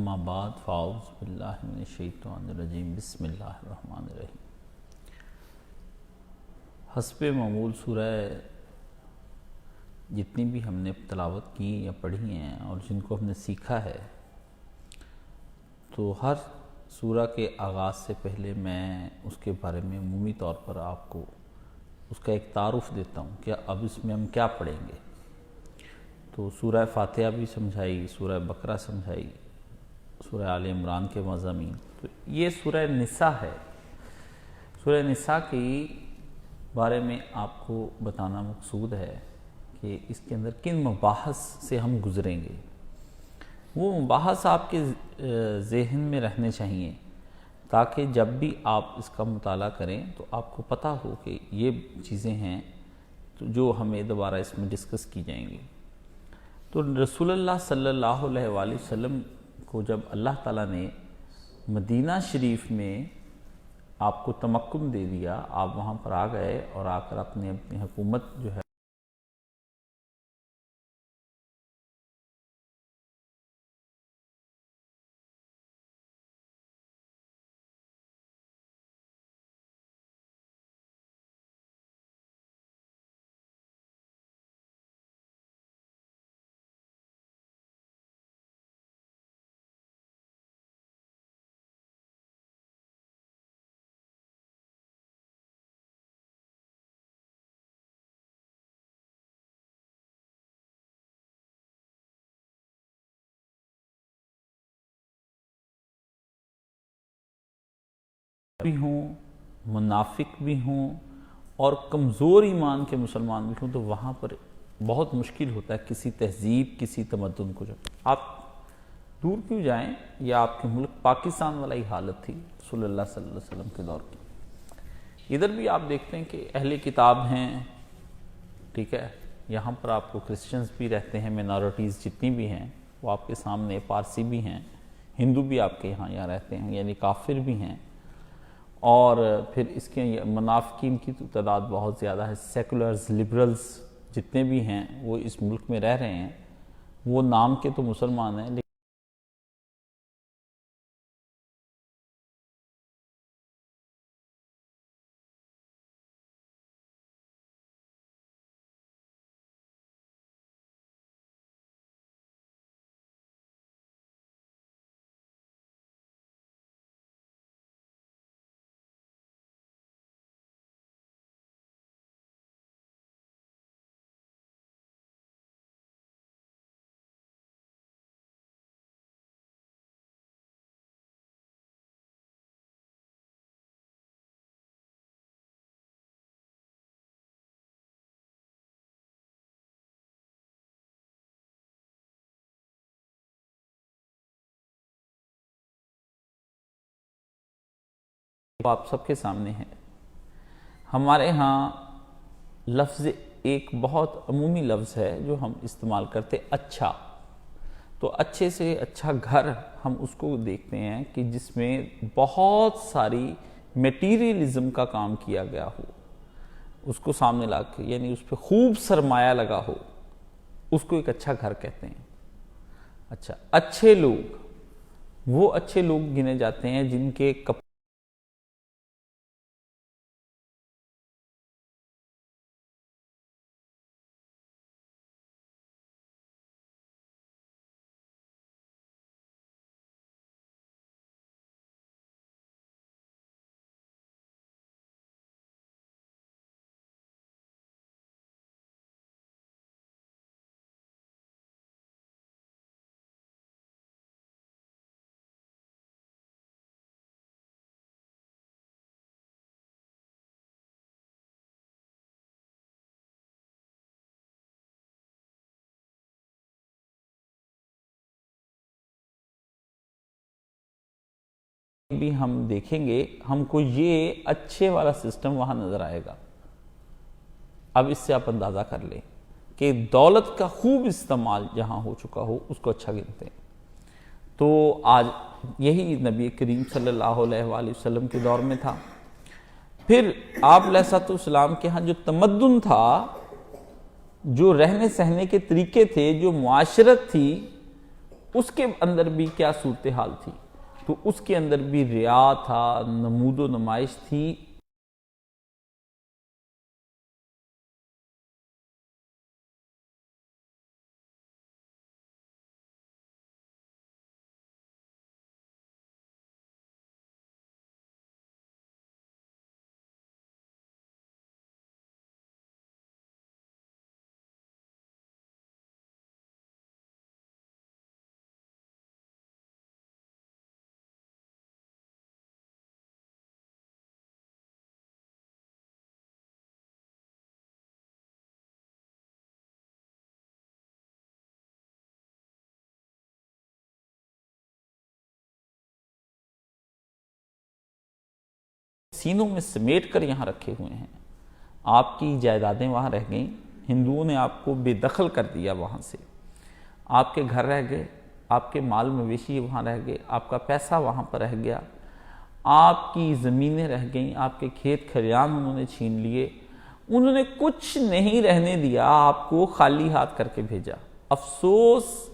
अम्मा बाद फ़ाऊज़ु बिल्लाहि मिनश्शैतानिर्रजीम बिस्मिल्लाहिर्रहमानिर्रहीम। हस्बे मामूल सूरह जितनी भी हमने तलावत की या पढ़ी हैं और जिनको हमने सीखा है, तो हर सूरह के आगाज़ से पहले मैं उसके बारे में अमूमी तौर पर आपको उसका एक तारुफ़ देता हूँ कि अब इसमें हम क्या पढ़ेंगे। तो सूरह फातिहा भी समझाई, सूरह बकरा समझाई, सूरह आल इमरान के मज़ामीन। तो ये सूरह निसा है। सूरह निसा के बारे में आपको बताना मकसूद है कि इसके अंदर किन मबाहस से हम गुज़रेंगे। वो मबाहस आपके ज़हन में रहने चाहिए ताकि जब भी आप इसका मुताला करें तो आपको पता हो कि ये चीज़ें हैं तो जो हमें दोबारा इसमें डिस्कस की जाएंगी। तो रसूलुल्लाह सल्लल्लाहु अलैहि वसल्लम को जब अल्लाह ताला ने मदीना शरीफ में आपको तमक्कुन दे दिया, आप वहाँ पर आ गए और आकर अपनी हुकूमत जो है भी हों, मुनाफिक भी हों और कमज़ोर ईमान के मुसलमान भी हों, तो वहाँ पर बहुत मुश्किल होता है किसी तहजीब, किसी तमद्दुन को। जब आप दूर क्यों जाएं, या आपके मुल्क पाकिस्तान वाला ही हालत थी रसूलुल्लाह सल्लल्लाहु अलैहि वसल्लम के दौर की। इधर भी आप देखते हैं कि अहले किताब हैं, ठीक है, यहाँ पर आपको क्रिश्चियंस भी रहते हैं, मिनॉरिटीज़ जितनी भी हैं वो आपके सामने, पारसी भी हैं, हिंदू भी आपके यहाँ रहते हैं, यानी काफिर भी हैं। और फिर इसके मुनाफिकीन की तो तादाद बहुत ज़्यादा है। सेकुलर्स, लिबरल्स जितने भी हैं वो इस मुल्क में रह रहे हैं, वो नाम के तो मुसलमान हैं, लेकिन आप सबके सामने है। हमारे यहाँ लफ्ज़ एक बहुत अमूमी लफ्ज़ है जो हम इस्तेमाल करते, अच्छा। तो अच्छे से अच्छा घर हम उसको देखते हैं कि जिसमें बहुत सारी मटीरियलिज्म का काम किया गया हो, उसको सामने ला के, यानी उस पर खूब सरमाया लगा हो, उसको एक अच्छा घर कहते हैं। अच्छा, अच्छे लोग वो अच्छे लोग गिने जाते हैं जिनके भी हम देखेंगे, हमको ये अच्छे वाला सिस्टम वहां नजर आएगा। अब इससे आप अंदाजा कर लें कि दौलत का खूब इस्तेमाल जहां हो चुका हो उसको अच्छा गिनते हैं। तो आज यही नबी करीम सल्लल्लाहु अलैहि वसल्लम के दौर में था। फिर आप अलैहिस्सलाम के यहाँ जो तमद्दुन था, जो रहने सहने के तरीके थे, जो मुआशरत थी, उसके अंदर भी क्या सूरत हाल थी? तो उसके अंदर भी रिया था, नमूदो नुमाइश थी। सीनों में समेट कर यहाँ रखे हुए हैं। आपकी जायदादें वहाँ रह गईं, हिंदुओं ने आपको बेदखल कर दिया, वहाँ से आपके घर रह गए, आपके माल मवेशी वहाँ रह गए, आपका पैसा वहाँ पर रह गया, आपकी ज़मीनें रह गईं, आपके खेत खलियान उन्होंने छीन लिए, उन्होंने कुछ नहीं रहने दिया, आपको खाली हाथ करके भेजा। अफसोस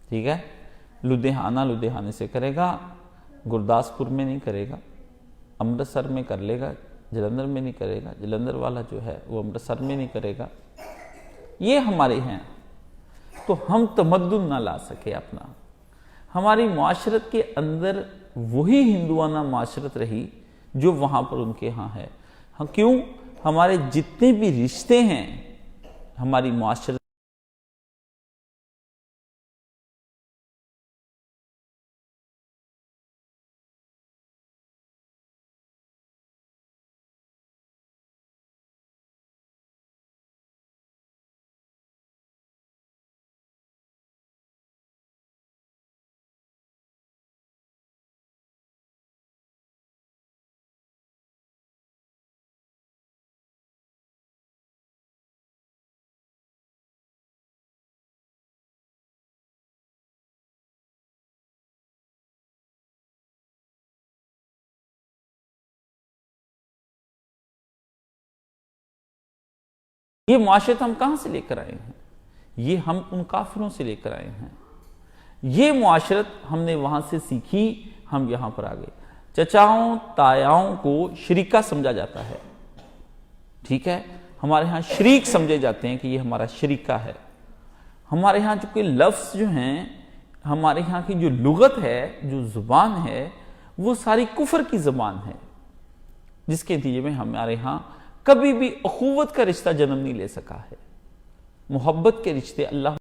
ठीक है, लुधियाना से करेगा, गुरदासपुर में नहीं करेगा, अमृतसर में कर लेगा, जलंधर में नहीं करेगा, जलंधर वाला जो है वो अमृतसर में नहीं करेगा। ये हमारे हैं, तो हम तमद्दुन ना ला सके अपना। हमारी माशरत के अंदर वही हिंदुआना माशरत रही जो वहाँ पर उनके यहाँ है। हम क्यों, हमारे जितने भी रिश्ते हैं हमारी माशरत, ये माशरत हम कहाँ से लेकर आए हैं? ये हम उन काफिरों से लेकर आए हैं। ये माशरत हमने वहाँ से सीखी, हम यहाँ पर आ गए। चचाओं तायाओं को शरीका समझा जाता है, ठीक है, हमारे यहाँ शरीक समझे जाते हैं कि ये हमारा शरीका है। हमारे यहाँ जो कोई लफ्ज़ जो हैं, हमारे यहाँ की जो लुगत है, जो ज़ुबान है, वो सारी कुफर की ज़ुबान है, जिसके नतीजे में हमारे यहाँ कभी भी अखुवत का रिश्ता जन्म नहीं ले सका है। मोहब्बत के रिश्ते अल्लाह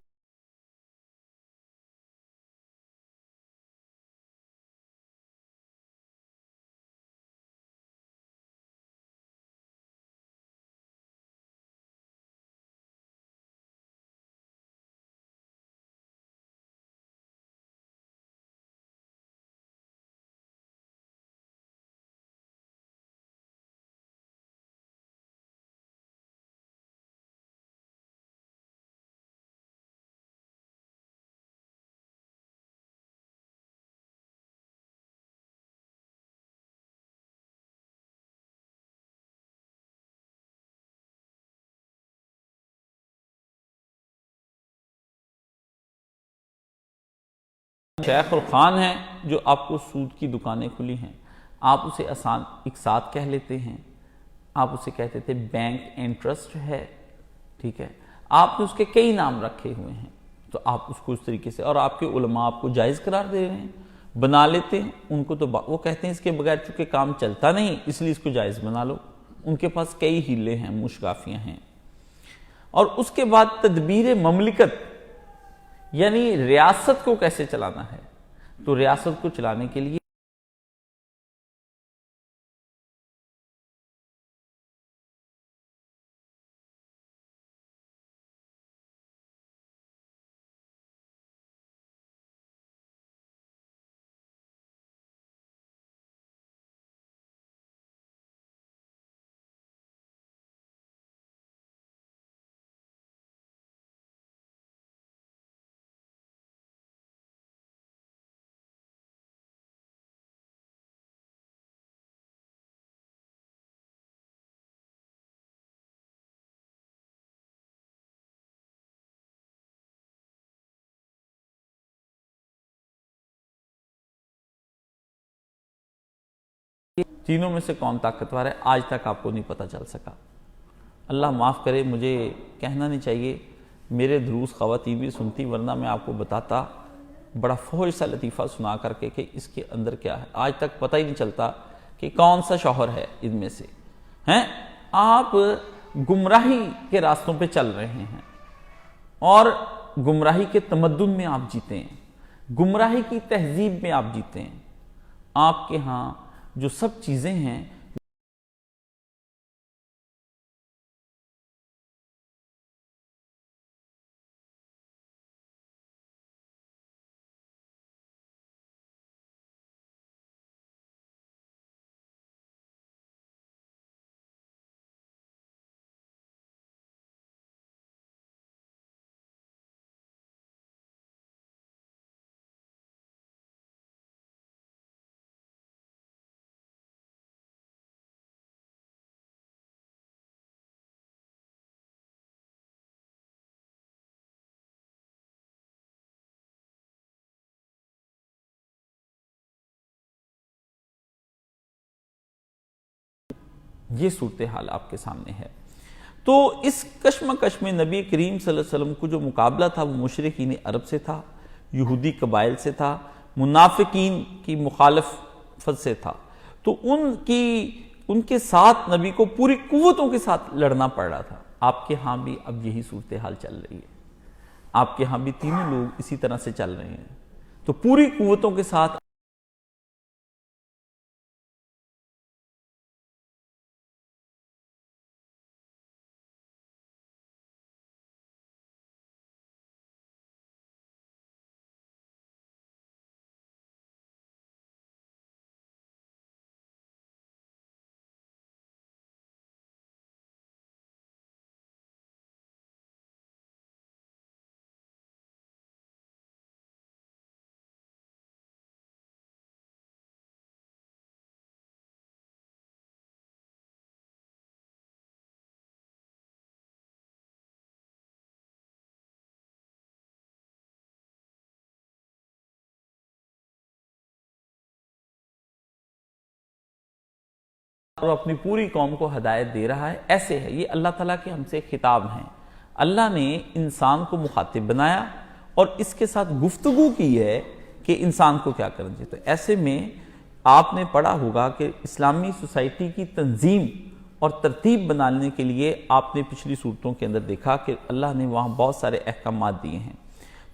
शेख और खान है जो आपको सूद की दुकानें खुली हैं, आप उसे आसान एक साथ कह लेते हैं, आप उसे कहते थे बैंक इंटरेस्ट है, ठीक है, आपने उसके कई नाम रखे हुए हैं, तो आप उसको उस तरीके से, और आपके उलमा आपको जायज़ करार दे रहे हैं, बना लेते हैं उनको, तो वो कहते हैं इसके बगैर चूंकि काम चलता नहीं इसलिए इसको जायज़ बना लो, उनके पास कई हीले हैं, मुशगाफियां हैं। और उसके बाद तदबीर ममलिकत, यानी रियासत को कैसे चलाना है। तो रियासत को चलाने के लिए तीनों में से कौन ताकतवर है आज तक आपको नहीं पता चल सका। अल्लाह माफ़ करे, मुझे कहना नहीं चाहिए, मेरे दुरूस ख़वातीन भी सुनती, वरना मैं आपको बताता बड़ा फौज सा लतीफ़ा सुना करके कि इसके अंदर क्या है। आज तक पता ही नहीं चलता कि कौन सा शौहर है इनमें से। हैं आप गुमराही के रास्तों पे चल रहे हैं और गुमराही के तमद्दुन में आप जीते हैं, गुमराही की तहजीब में आप जीते हैं। आपके यहाँ जो सब चीज़ें हैं ये सूरत हाल आपके सामने है। तो इस कश्मकश में नबी करीम सल्लल्लाहु अलैहि वसल्लम को जो मुकाबला था वो मुशरिकीन अरब से था, यहूदी कबाइल से था, मुनाफिकीन की मुखालफत से था। तो उनके साथ नबी को पूरी कुव्वतों के साथ लड़ना पड़ रहा था। आपके यहाँ भी अब यही सूरत हाल चल रही है, आपके यहाँ भी तीनों लोग इसी तरह से चल रहे हैं। तो पूरी कुव्वतों के साथ और अपनी पूरी कौम को हदायत दे रहा है। ऐसे है, ये अल्लाह ताला के हमसे खिताब हैं। अल्लाह ने इंसान को मुखातिब बनाया और इसके साथ गुफ्तगू की है कि इंसान को क्या करना चाहिए। तो ऐसे में आपने पढ़ा होगा कि इस्लामी सोसाइटी की तंजीम और तरतीब बनाने के लिए आपने पिछली सूरतों के अंदर देखा कि अल्लाह ने वहाँ बहुत सारे अहकामात दिए हैं।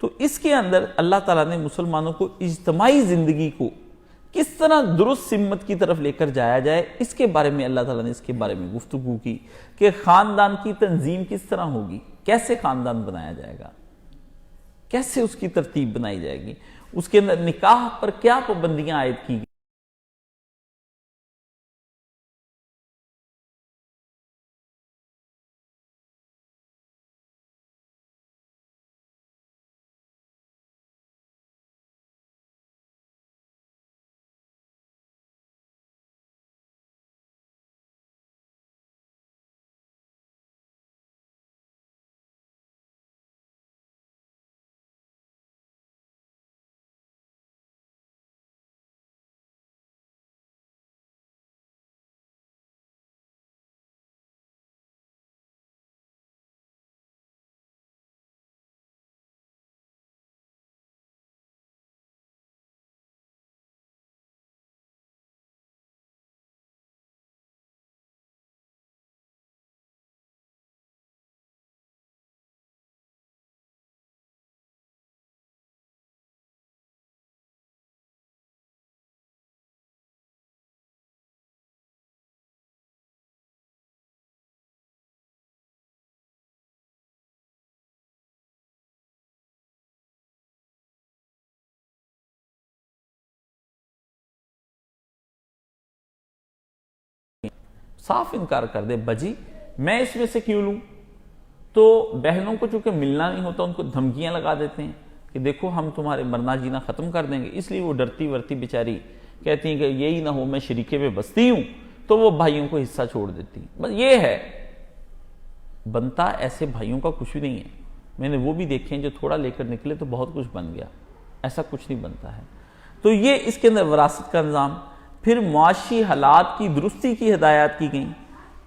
तो इसके अंदर अल्लाह ताला ने मुसलमानों को इज्तमाई ज़िंदगी को किस तरह दुरुस्त सिम्मत की तरफ लेकर जाया जाए, इसके बारे में अल्लाह ताला ने इसके बारे में गुफ्तगू की कि खानदान की तंजीम किस तरह होगी, कैसे खानदान बनाया जाएगा, कैसे उसकी तरतीब बनाई जाएगी, उसके अंदर निकाह पर क्या पाबंदियां आयद की गई। साफ इनकार कर दे, बजी मैं इसमें से क्यों लूं। तो बहनों को चूंकि मिलना नहीं होता, उनको धमकियां लगा देते हैं कि देखो हम तुम्हारे मरना जीना खत्म कर देंगे, इसलिए वो डरती वरती बेचारी कहती हैं कि यही ना हो मैं शरीके में बसती हूं, तो वो भाइयों को हिस्सा छोड़ देती। बस ये है, बनता ऐसे भाइयों का कुछ भी नहीं है। मैंने वो भी देखे हैं जो थोड़ा लेकर निकले तो बहुत कुछ बन गया, ऐसा कुछ नहीं बनता है। तो ये इसके अंदर विरासत का निज़ाम। फिर मुआशी हालात की दुरुस्ती की हिदायत की गई।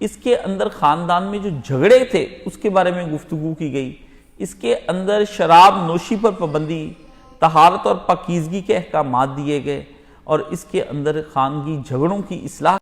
इसके अंदर ख़ानदान में जो झगड़े थे उसके बारे में गुफ्तगू की गई। इसके अंदर शराब नोशी पर पाबंदी, तहारत और पाकीज़गी के अहकामात दिए गए, और इसके अंदर खानगी झगड़ों की इस्लाह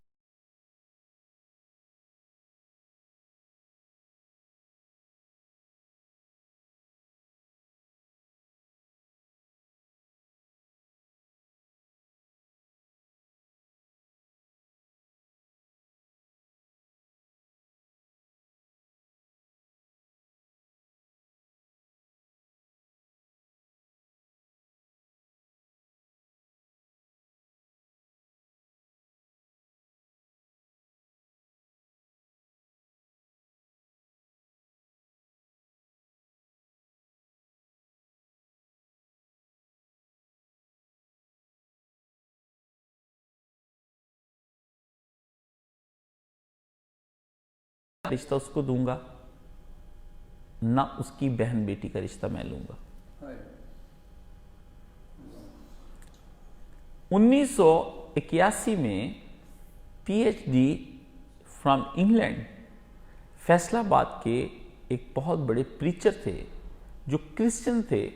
रिश्ता उसको दूंगा ना, उसकी बहन बेटी का रिश्ता मैं लूंगा। 1981 में पीएचडी फ्रॉम इंग्लैंड फैसलाबाद के एक बहुत बड़े प्रीचर थे जो क्रिश्चियन थे,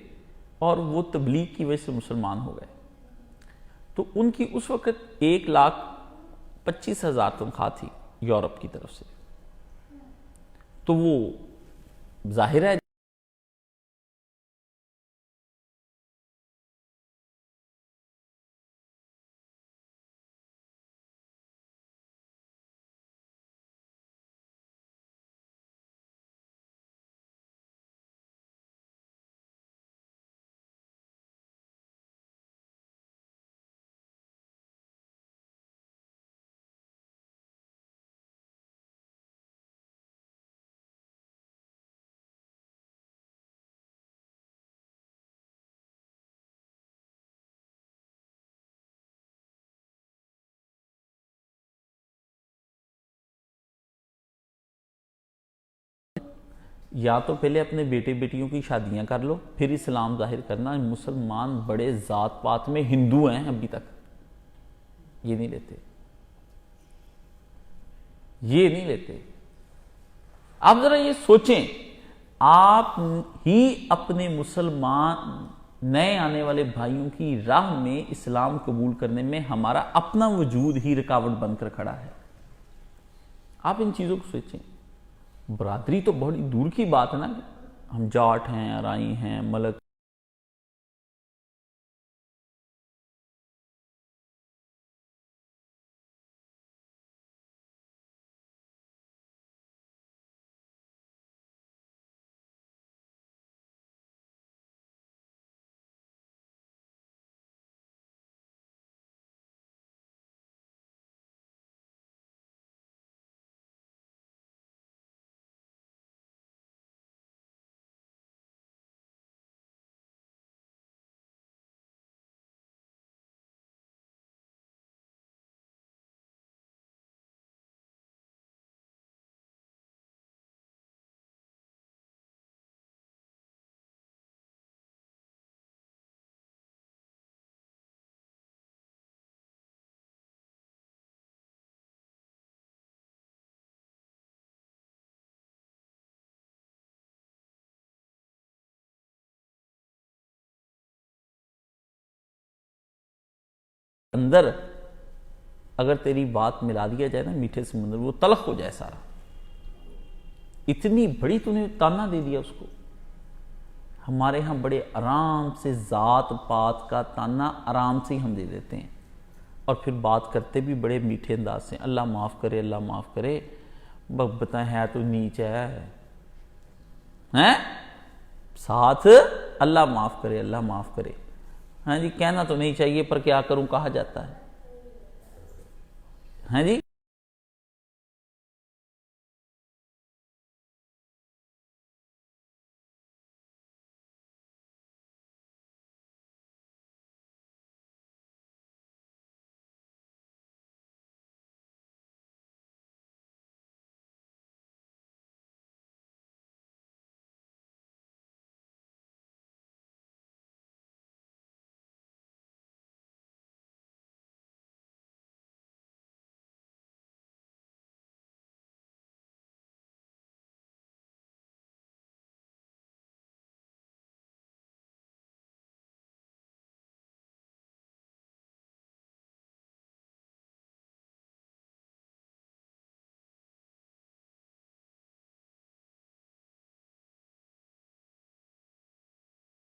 और वो तबलीग की वजह से मुसलमान हो गए। तो उनकी उस वक्त 1,25,000 तनख्वाह थी यूरोप की तरफ से। तो वो जाहिर है या तो पहले अपने बेटे बेटियों की शादियां कर लो, फिर इस्लाम जाहिर करना। मुसलमान बड़े जात पात में हिंदू हैं अभी तक, ये नहीं लेते, ये नहीं लेते। आप जरा ये सोचें, आप ही अपने मुसलमान नए आने वाले भाइयों की राह में इस्लाम कबूल करने में हमारा अपना वजूद ही रुकावट बनकर खड़ा है। आप इन चीजों को सोचें। बरादरी तो बड़ी दूर की बात है ना, हम जाट हैं, अराई हैं, मलक अंदर अगर तेरी बात मिला दिया जाए ना मीठे समुद्र, वो तलख हो जाए सारा। इतनी बड़ी तूने ताना दे दिया उसको। हमारे यहाँ बड़े आराम से जात पात का ताना आराम से ही हम दे देते हैं, और फिर बात करते भी बड़े मीठे अंदाज से, अल्लाह माफ़ करे, अल्लाह माफ़ करे। बताएं है तो नीच है साथ अल्लाह माफ़ करे, अल्लाह माफ़ करे। हाँ जी, कहना तो नहीं चाहिए पर क्या करूं, कहा जाता है। हाँ जी।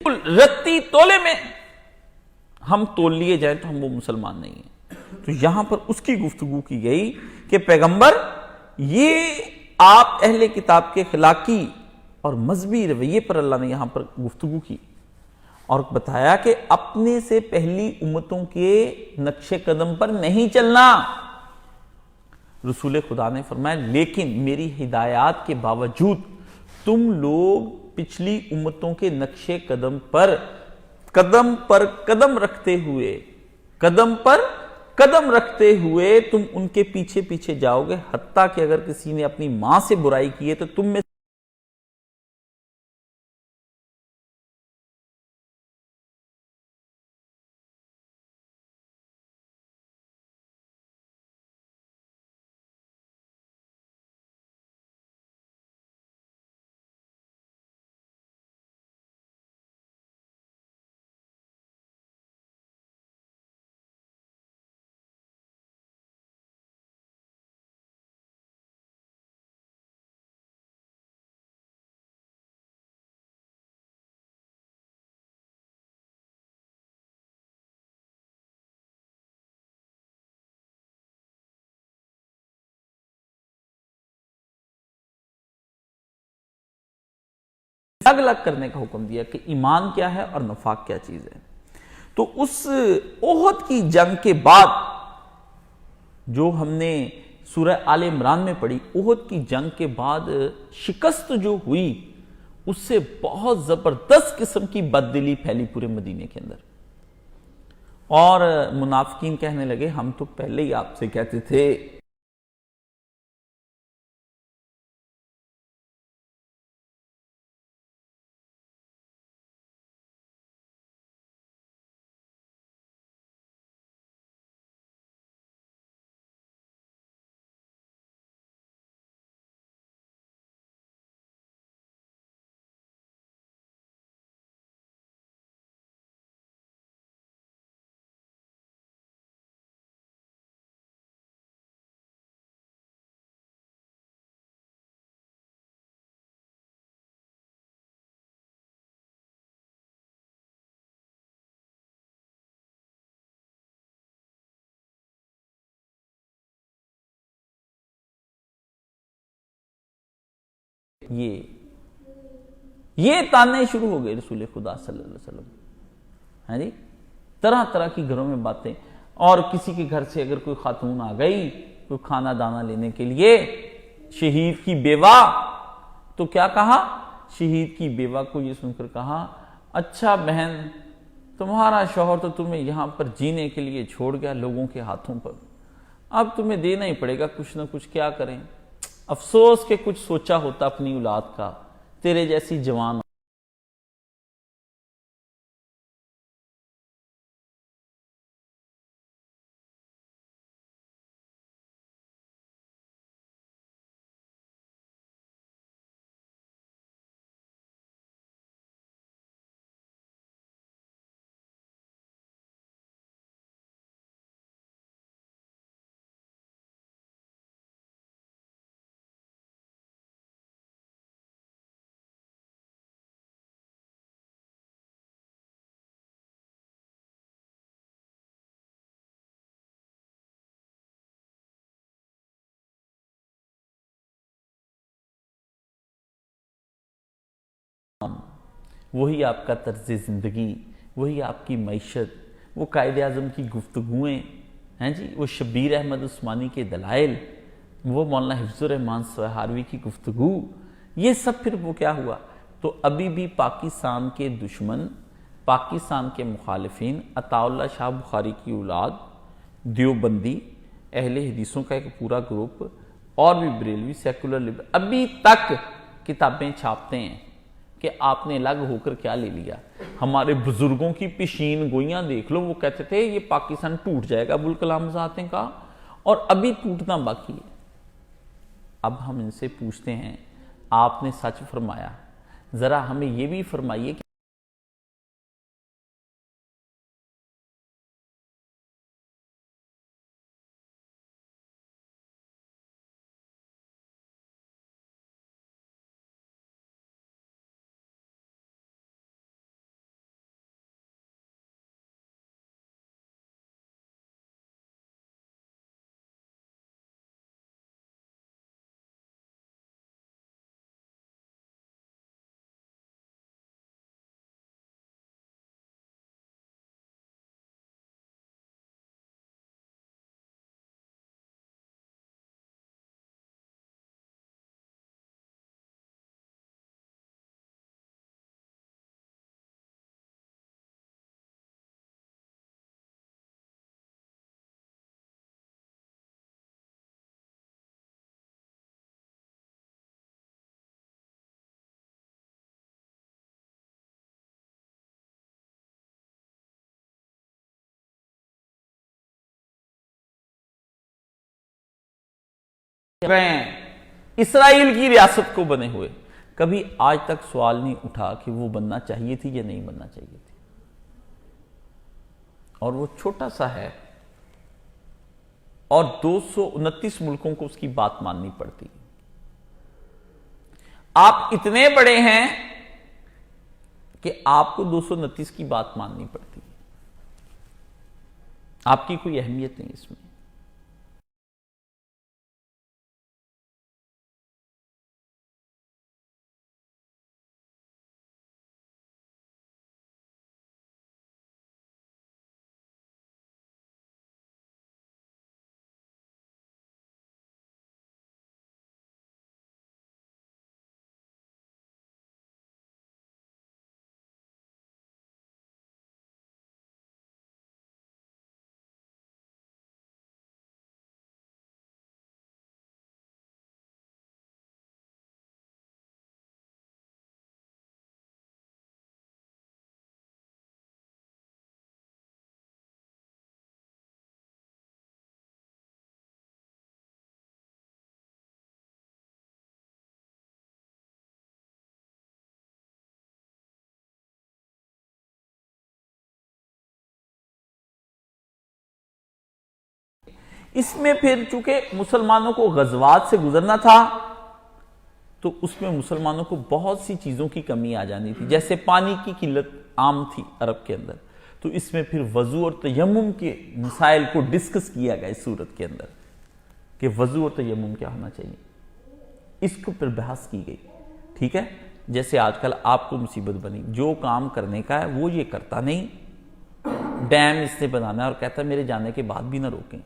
बिल्कुल रत्ती तोले में हम तोल लिए जाए तो हम वो मुसलमान नहीं है। तो यहां पर उसकी गुफ्तगू की गई कि पैगंबर, ये आप अहले किताब के खिलाकी और मजहबी रवैये पर अल्लाह ने यहां पर गुफ्तगू की और बताया कि अपने से पहली उम्मतों के नक्शे कदम पर नहीं चलना। रसूल खुदा ने फरमाया, लेकिन मेरी हिदायत के बावजूद तुम लोग पिछली उम्मतों के नक्शे कदम पर कदम रखते हुए, कदम पर कदम रखते हुए तुम उनके पीछे पीछे जाओगे, हत्ता कि अगर किसी ने अपनी मां से बुराई की है तो तुम में अलग अलग करने का हुक्म दिया कि ईमान क्या है और नफाक क्या चीज है। तो उस ओहद की जंग के बाद जो हमने सूरह आले इमरान में पढ़ी, ओहद की जंग के बाद शिकस्त जो हुई उससे बहुत जबरदस्त किस्म की बददिली फैली पूरे मदीने के अंदर और मुनाफिकीन कहने लगे, हम तो पहले ही आपसे कहते थे ये ये ताने शुरू हो गए रसूल खुदा सल्लल्लाहु अलैहि वसल्लम, है जी, तरह तरह की घरों में बातें। और किसी के घर से अगर कोई खातून आ गई कोई खाना दाना लेने के लिए, शहीद की बेवा, तो क्या कहा, शहीद की बेवा को ये सुनकर कहा, अच्छा बहन, तुम्हारा शौहर तो तुम्हें यहां पर जीने के लिए छोड़ गया लोगों के हाथों पर, अब तुम्हें देना ही पड़ेगा कुछ ना कुछ, क्या करें, अफसोस के कुछ सोचा होता अपनी औलाद का, तेरे जैसी जवान। वही आपका तर्ज ज़िंदगी, वही आपकी मैशत, वो कायद आज़म की गुफ्तगुएँ हैं जी, वो शब्बीर अहमद उस्मानी के दलाइल, वो मौलाना हिफ्ज़ुर रहमान सहारवी की गुफ्तगू, ये सब फिर वो क्या हुआ। तो अभी भी पाकिस्तान के दुश्मन, पाकिस्तान के मुखालिफिन, अताउल्लाह शाह बुखारी की औलाद, देवबंदी, अहले हदीसों का एक पूरा ग्रुप और भी बरेलवी सेकुलर लिबरल अभी तक किताबें छापते हैं कि आपने अलग होकर क्या ले लिया। हमारे बुजुर्गों की पेशीन गोइयां देख लो, वो कहते थे ये पाकिस्तान टूट जाएगा अबुल कलाम आज़ाद ने कहा, और अभी टूटना बाकी है। अब हम इनसे पूछते हैं, आपने सच फरमाया, जरा हमें यह भी फरमाइए कि इसराइल की रियासत को बने हुए, कभी आज तक सवाल नहीं उठा कि वो बनना चाहिए थी या नहीं बनना चाहिए थी। और वो छोटा सा है और 229 मुल्कों को उसकी बात माननी पड़ती। आप इतने बड़े हैं कि आपको 229 की बात माननी पड़ती है, आपकी कोई अहमियत नहीं इसमें। इसमें फिर चूंकि मुसलमानों को गजवात से गुजरना था, तो उसमें मुसलमानों को बहुत सी चीजों की कमी आ जानी थी। जैसे पानी की किल्लत आम थी अरब के अंदर, तो इसमें फिर वजू और तयम्मुम के मसाइल को डिस्कस किया गया इस सूरत के अंदर कि वजू और तयम्मुम क्या होना चाहिए, इसको फिर बहस की गई। ठीक है, जैसे आजकल आपको मुसीबत बनी, जो काम करने का है वो ये करता नहीं, डैम इसने बनाना है और कहता है मेरे जाने के बाद भी ना रोकें।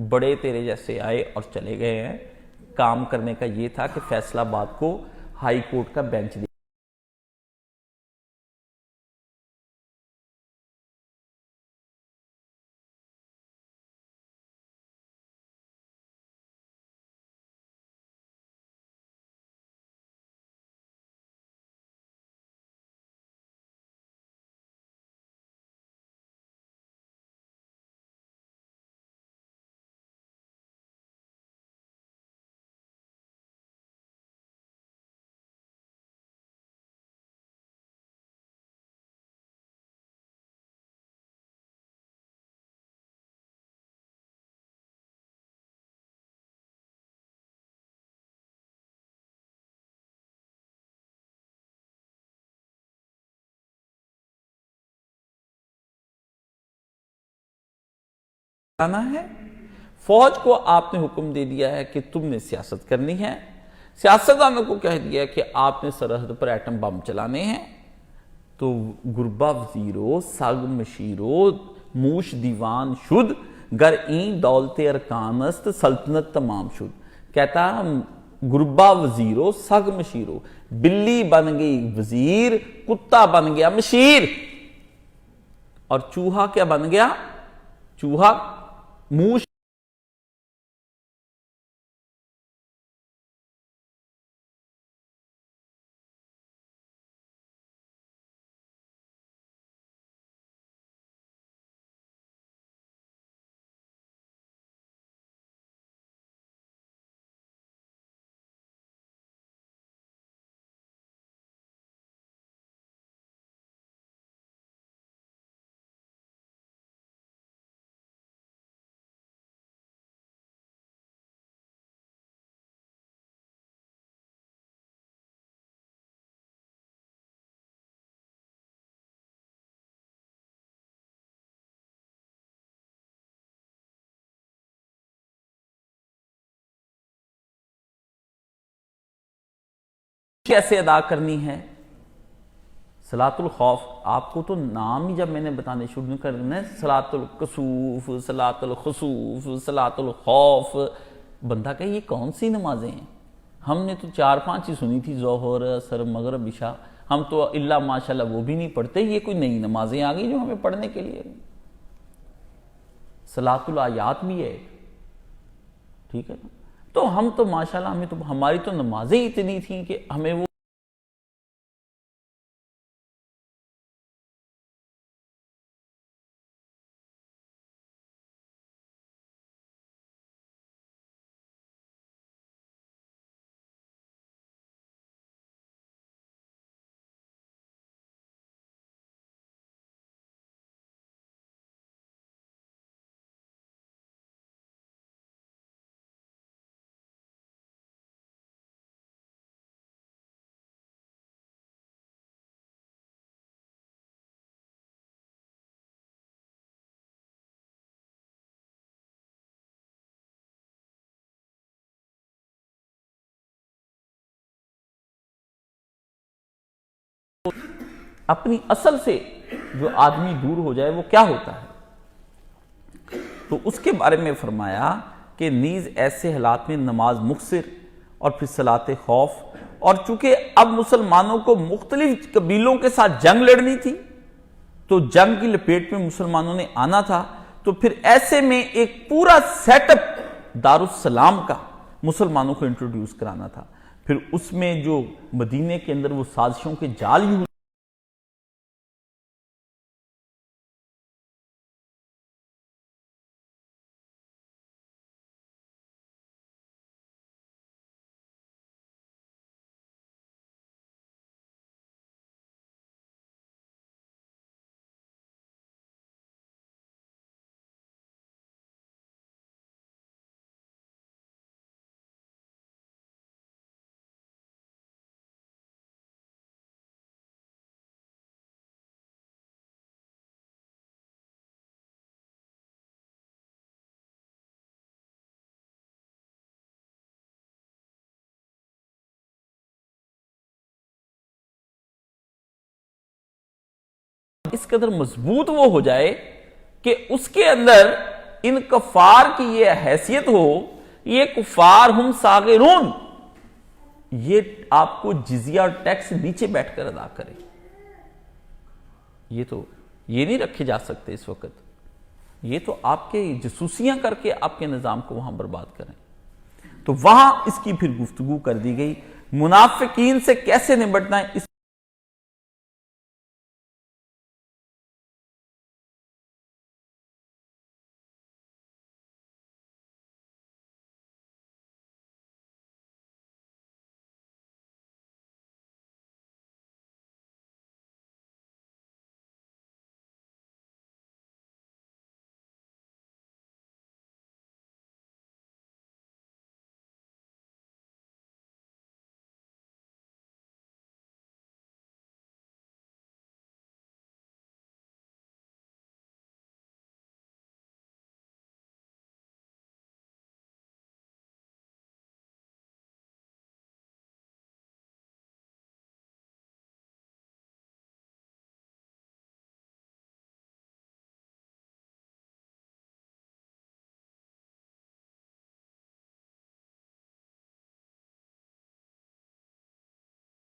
बड़े तेरे जैसे आए और चले गए हैं। काम करने का ये था कि फैसलाबाद को हाई कोर्ट का बेंच दिया। आना है, फौज को आपने हुक्म दे दिया है कि तुमने सियासत करनी है। सियासतदानों को कह दिया कि आपने सरहद पर एटम बम चलाने हैं। तो गुरबा वजीरो सग मशीरो मूश दीवान शुद गर ई दौलते अरकानस्त सल्तनत तमाम शुद। कहता गुरबा वजीरो सग मशीरो, बिल्ली बन गई वजीर, कुत्ता बन गया मशीर, और चूहा क्या बन गया, चूहा मूश। कैसे अदा करनी है सलातुल खौफ। आपको तो नाम ही जब मैंने बताने शुरू करना है, सलातुल कसूफ, सलातुल खसूफ, सलातुल खौफ, बंदा कहे ये कौन सी नमाजें हैं। हमने तो 4-5 ही सुनी थी, जोहर असर मगरब इशा, हम तो इल्ला माशाल्लाह वो भी नहीं पढ़ते। ये कोई नई नमाजें आ गई जो हमें पढ़ने के लिए। सलातुल आयात भी है, ठीक है ना। तो हम तो माशाल्लाह, हमें तो हमारी तो नमाजें इतनी थी कि हमें वो अपनी असल से जो आदमी दूर हो जाए वो क्या होता है, तो उसके बारे में फरमाया कि नीज ऐसे हालात में नमाज मुखसिर और फिर सलाते खौफ, और चूंकि अब मुसलमानों को मुख्तलिफ कबीलों के साथ जंग लड़नी थी, तो जंग की लपेट में मुसलमानों ने आना था, तो फिर ऐसे में एक पूरा सेटअप दारुस्सलाम का मुसलमानों को इंट्रोड्यूस कराना था। फिर उसमें जो मदीने के अंदर वो साजिशों के जाल यूज, इस कदर मजबूत वो हो जाए कि उसके अंदर इन कफार की ये हैसियत हो, ये कुफार हम सागिरून, ये आपको जिजिया और टैक्स नीचे बैठकर अदा करें। ये नहीं रखे जा सकते इस वक्त, ये तो आपके जसूसियां करके आपके निज़ाम को वहां बर्बाद करें। तो वहां इसकी फिर गुफ्तगू कर दी गई, मुनाफिकीन से कैसे निपटना है। इस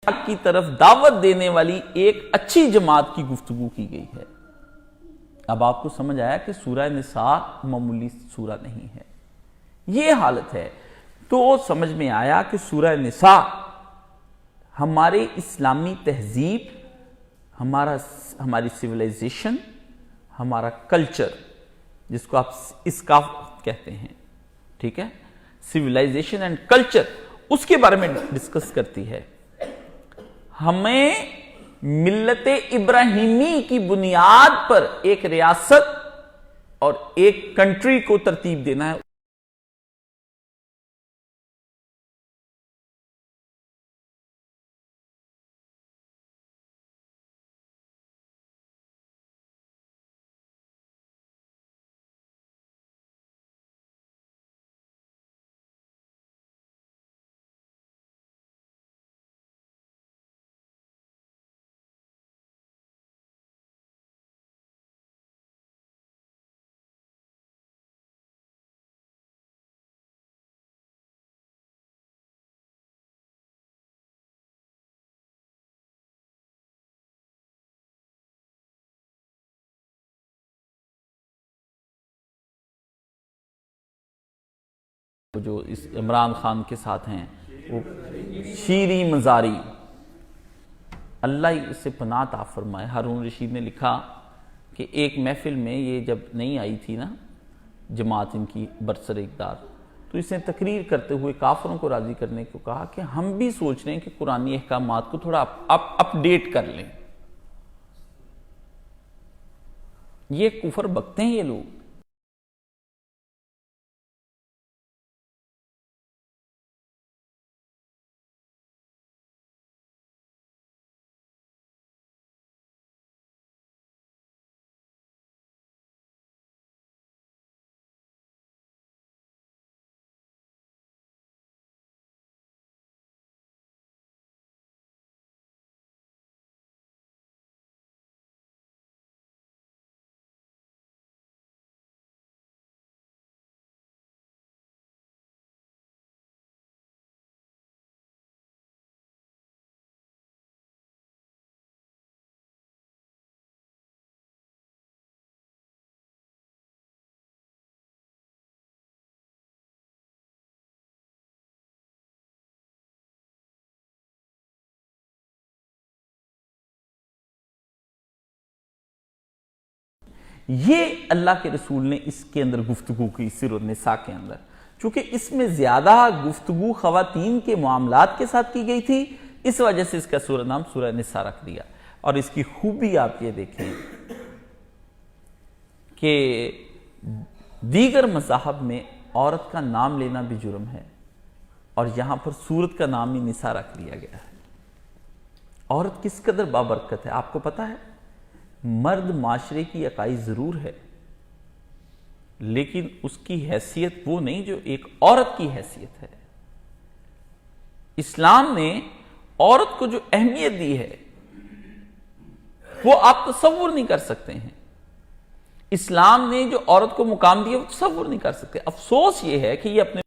की तरफ दावत देने वाली एक अच्छी जमात की गुफ्तगू की गई है। अब आपको समझ आया कि सूरह निसा मामूली सूरह नहीं है, ये हालत है। तो समझ में आया कि सूरह निसा हमारे इस्लामी तहजीब, हमारी सिविलाइजेशन, हमारा कल्चर, जिसको आप इसका कहते हैं, ठीक है, सिविलाइजेशन एंड कल्चर, उसके बारे में डिस्कस करती है। हमें मिल्लत इब्राहिमी की बुनियाद पर एक रियासत और एक कंट्री को तरतीब देना है। जो इस इमरान खान के साथ हैं वो शीरी मजारी, अल्लाह इससे पनाह अता फरमाए। हारून रशीद ने लिखा कि एक महफिल में ये जब नहीं आई थी ना जमात इनकी बरसर इक़्तिदार, तो इसने तकरीर करते हुए काफरों को राजी करने को कहा कि हम भी सोच रहे हैं कि कुरानी अहकामात को थोड़ा अपडेट कर लें। ये कुफर बकते हैं ये लोग। ये अल्लाह के रसूल ने इसके अंदर गुफ्तगू की सूरह निसा के अंदर, चूंकि इसमें ज्यादा गुफ्तगू खवातीन के मामलात के साथ की गई थी, इस वजह से इसका सूरह नाम सूरह निसा रख दिया। और इसकी खूबी आप ये देखें कि दीगर मज़ाहब में औरत का नाम लेना भी जुर्म है और यहां पर सूरत का नाम ही निसा रख दिया गया है। औरत किस कदर बाबरकत है आपको पता है। मर्द माशरे की इकाई जरूर है, लेकिन उसकी हैसियत वो नहीं जो एक औरत की हैसियत है। इस्लाम ने औरत को जो अहमियत दी है वो आप तसव्वुर नहीं कर सकते हैं। इस्लाम ने जो औरत को मुकाम दिया वो तसव्वुर नहीं कर सकते। अफसोस ये है कि ये अपने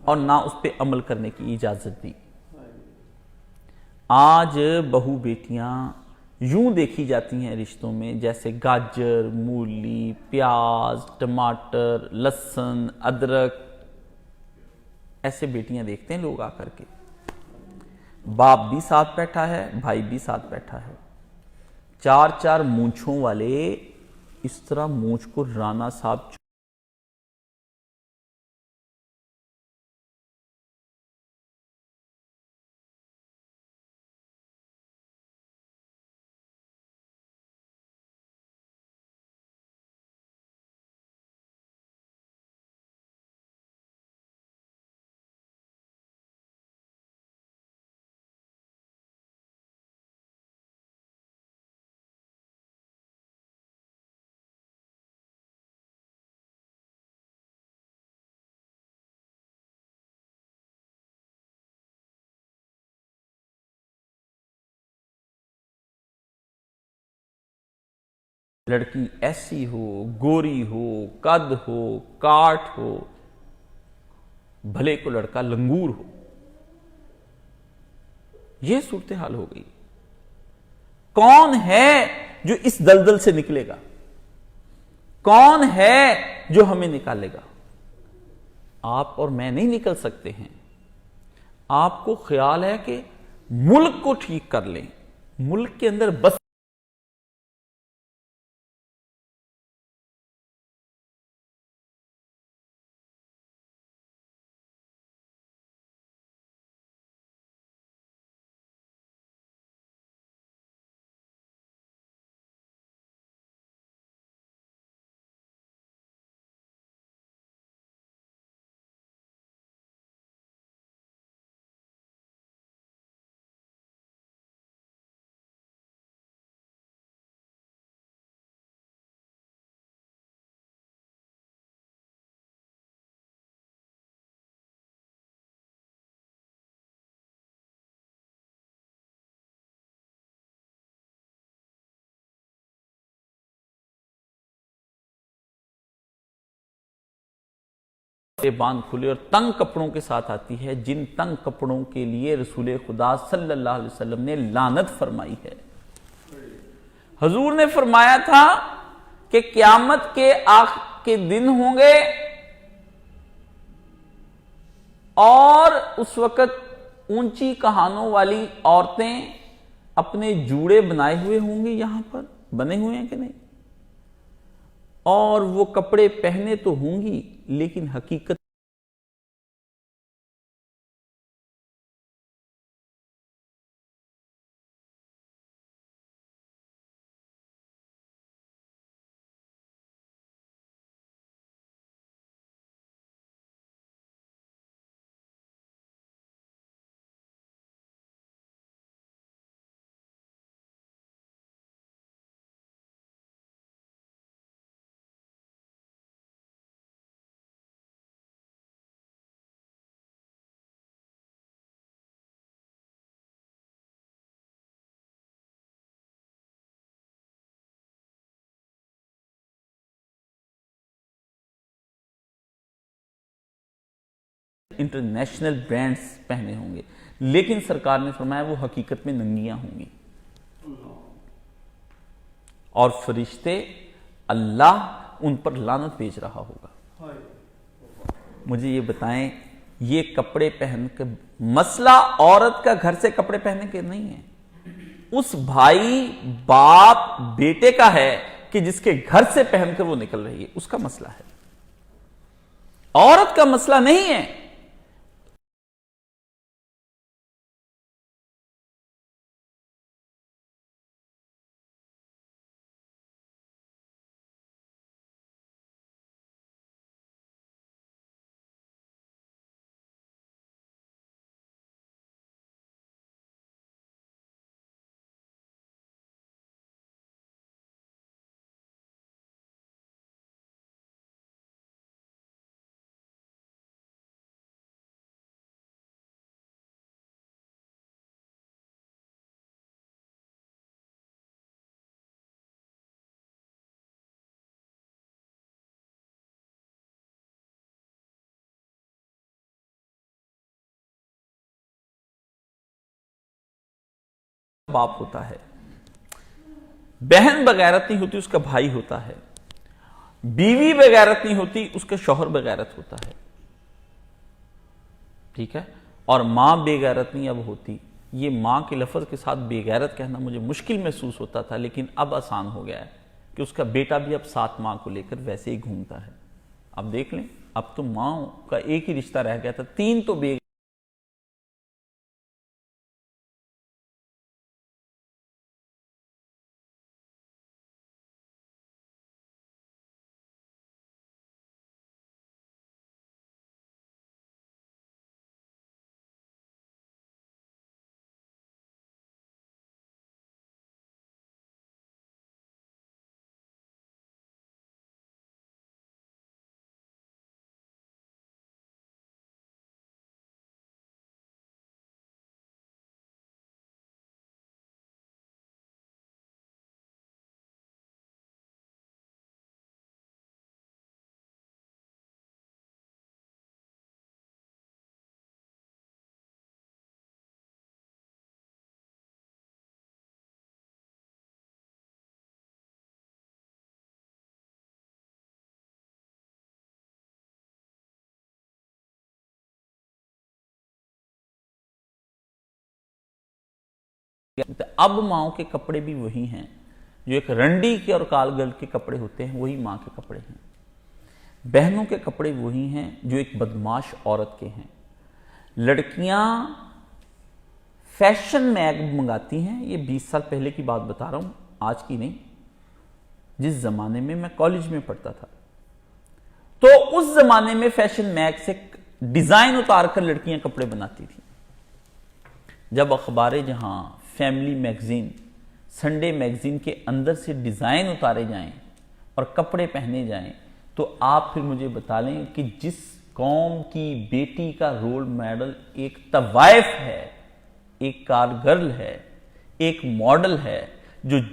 और ना उस पर अमल करने की इजाजत दी। आज बहू बेटियां यूं देखी जाती हैं रिश्तों में जैसे गाजर, मूली, प्याज, टमाटर, लहसुन, अदरक, ऐसे बेटियां देखते हैं लोग आकर के। बाप भी साथ बैठा है, भाई भी साथ बैठा है, चार चार मूंछों वाले इस तरह मूंछ को राना साहब लड़की ऐसी हो, गोरी हो, कद हो, काठ हो, भले को लड़का लंगूर हो, यह सूरत हाल हो गई। कौन है जो इस दलदल से निकलेगा? कौन है जो हमें निकालेगा? आप और मैं नहीं निकल सकते हैं। आपको ख्याल है कि मुल्क को ठीक कर लें, मुल्क के अंदर बस बांध खुले और तंग कपड़ों के साथ आती है, जिन तंग कपड़ों के लिए रसूल खुदा सल्लल्लाहु अलैहि वसल्लम ने लानत फरमाई है। हजूर ने फरमाया था कि क़यामत के के दिन होंगे और उस वक्त ऊंची कहानों वाली औरतें अपने जूड़े बनाए हुए होंगे, यहां पर बने हुए हैं कि नहीं, और वो कपड़े पहने तो होंगी लेकिन हकीकत इंटरनेशनल ब्रांड्स पहने होंगे, लेकिन सरकार ने फरमाया वो हकीकत में नंगियां होंगी और फरिश्ते अल्लाह उन पर लानत भेज रहा होगा। मुझे ये बताएं, ये कपड़े पहन के मसला औरत का घर से कपड़े पहनने के नहीं है, उस भाई बाप बेटे का है कि जिसके घर से पहनकर वो निकल रही है, उसका मसला है, औरत का मसला नहीं है। बाप होता है, बहन बगैरत नहीं होती उसका भाई होता है, बीवी बगैरत नहीं होती उसका शौहर बगैरत होता है, ठीक है। और मां बेगैरत नहीं अब होती। ये मां के लफ्ज के साथ बेगैरत कहना मुझे मुश्किल महसूस होता था, लेकिन अब आसान हो गया है कि उसका बेटा भी अब साथ मां को लेकर वैसे ही घूमता है। अब देख लें, अब तो मां का एक ही रिश्ता रह गया था, 3 तो बेगैरत। अब माओ के कपड़े भी वही हैं जो एक रंडी के और कालगल के कपड़े होते हैं, वही मां के कपड़े हैं। बहनों के कपड़े वही हैं जो एक बदमाश औरत के हैं। लड़कियां फैशन मैग मंगाती हैं, ये 20 साल पहले की बात बता रहा हूं, आज की नहीं। जिस जमाने में मैं कॉलेज में पढ़ता था, तो उस जमाने में फैशन मैग से डिजाइन उतार कर लड़कियां कपड़े बनाती थी। जब अखबारें जहां फैमिली मैगजीन, संडे मैगजीन के अंदर से डिजाइन उतारे जाएं और कपड़े पहने जाएं, तो आप फिर मुझे बता लें कि जिस कौम की बेटी का रोल मॉडल एक तवाइफ है, एक कारगर्ल है, एक मॉडल है, जो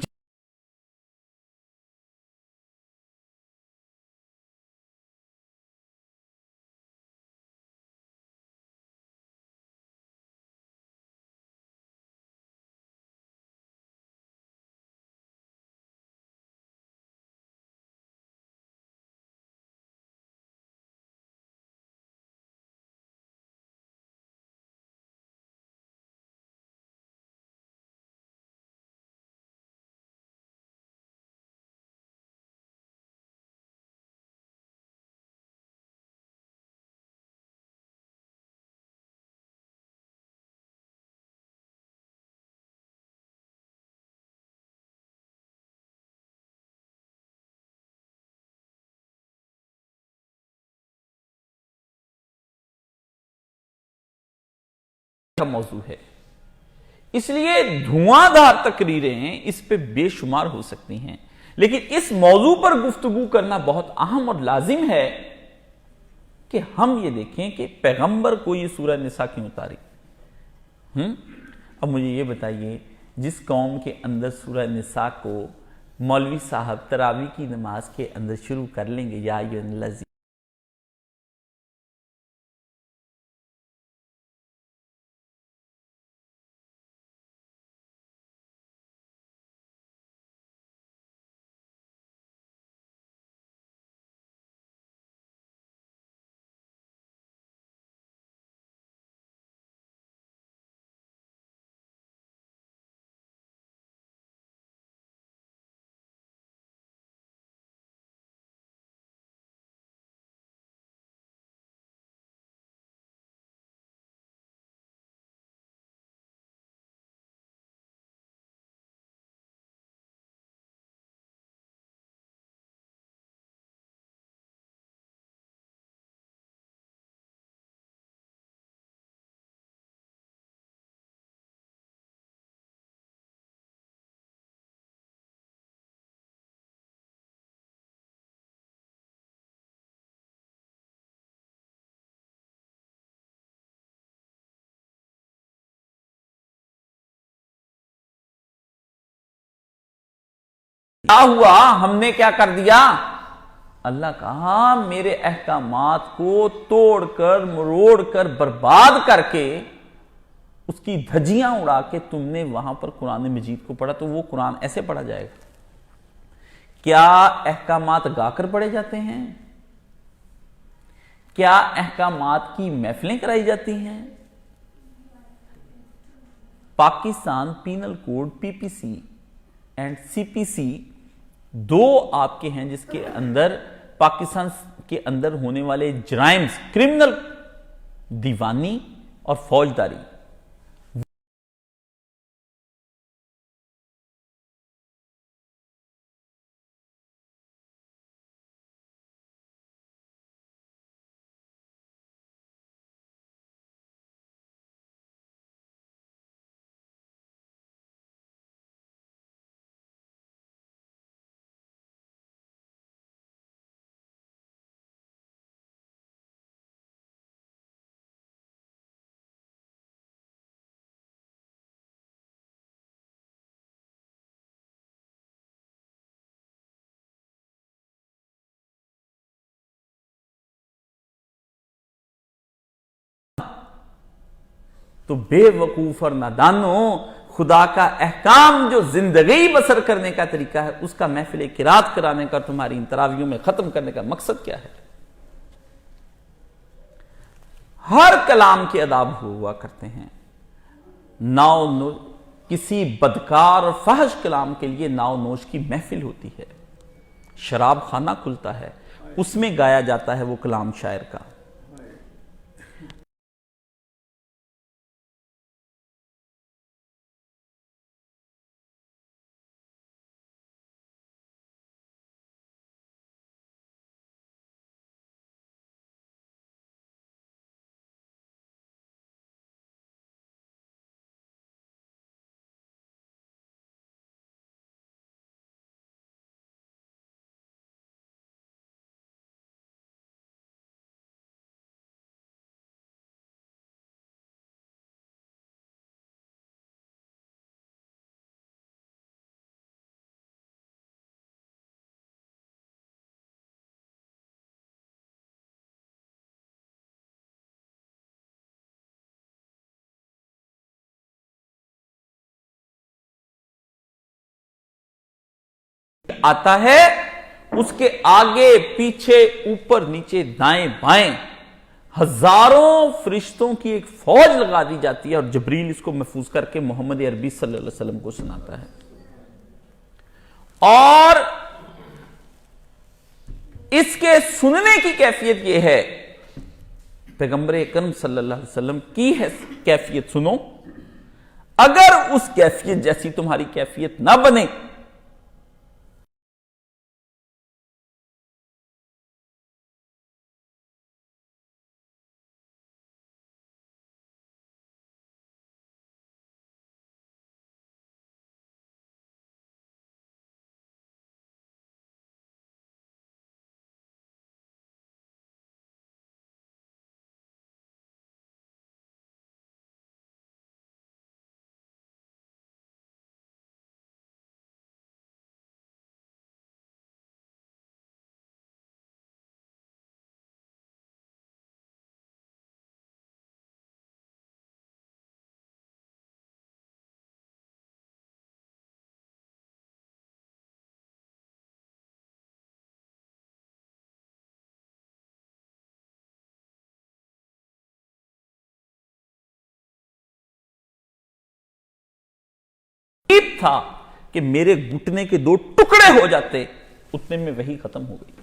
मौजू है। इसलिए धुआंधार तकरीरें इस पे बेशुमार हो सकती हैं, लेकिन इस मौजू पर गुफ्तगू करना बहुत अहम और लाजिम है कि हम ये देखें कि पैगंबर को ये सूरह निसा क्यों उतारी। अब मुझे ये बताइए, जिस कौम के अंदर सूरह निसा को मौलवी साहब तरावी की नमाज के अंदर शुरू कर लेंगे, या क्या हुआ, हमने क्या कर दिया? अल्लाह कहा मेरे अहकामात को तोड़कर मरोड़कर बर्बाद करके उसकी धज्जियां उड़ा के तुमने वहां पर कुरान मजीद को पढ़ा, तो वो कुरान ऐसे पढ़ा जाएगा? क्या अहकामात गाकर पढ़े जाते हैं? क्या अहकामात की महफिलें कराई जाती हैं? Pakistan penal code PPC and CPC दो आपके हैं जिसके अंदर पाकिस्तान के अंदर होने वाले जराइम्स, क्रिमिनल, दीवानी और फौजदारी, तो बेवकूफ और नादानो, खुदा का अहकाम जो जिंदगी बसर करने का तरीका है उसका महफिल किरात कराने का, तुम्हारी इन तरावियों में खत्म करने का मकसद क्या है? हर कलाम के आदाब हुआ करते हैं। नाव किसी बदकार और फहश कलाम के लिए नाव नोश की महफिल होती है, शराब खाना खुलता है, उसमें गाया जाता है वो कलाम शायर का। आता है उसके आगे पीछे ऊपर नीचे दाएं बाएं हजारों फरिश्तों की एक फौज लगा दी जाती है और जबरील इसको महफूज करके मोहम्मद अरबी सल्लल्लाहु अलैहि वसल्लम को सुनाता है। और इसके सुनने की कैफियत यह है, पैगंबर अकरम सल्लल्लाहु अलैहि वसल्लम की है कैफियत सुनो। अगर उस कैफियत जैसी तुम्हारी कैफियत ना बने था कि मेरे घुटने के दो टुकड़े हो जाते, उतने में वही खत्म हो गई।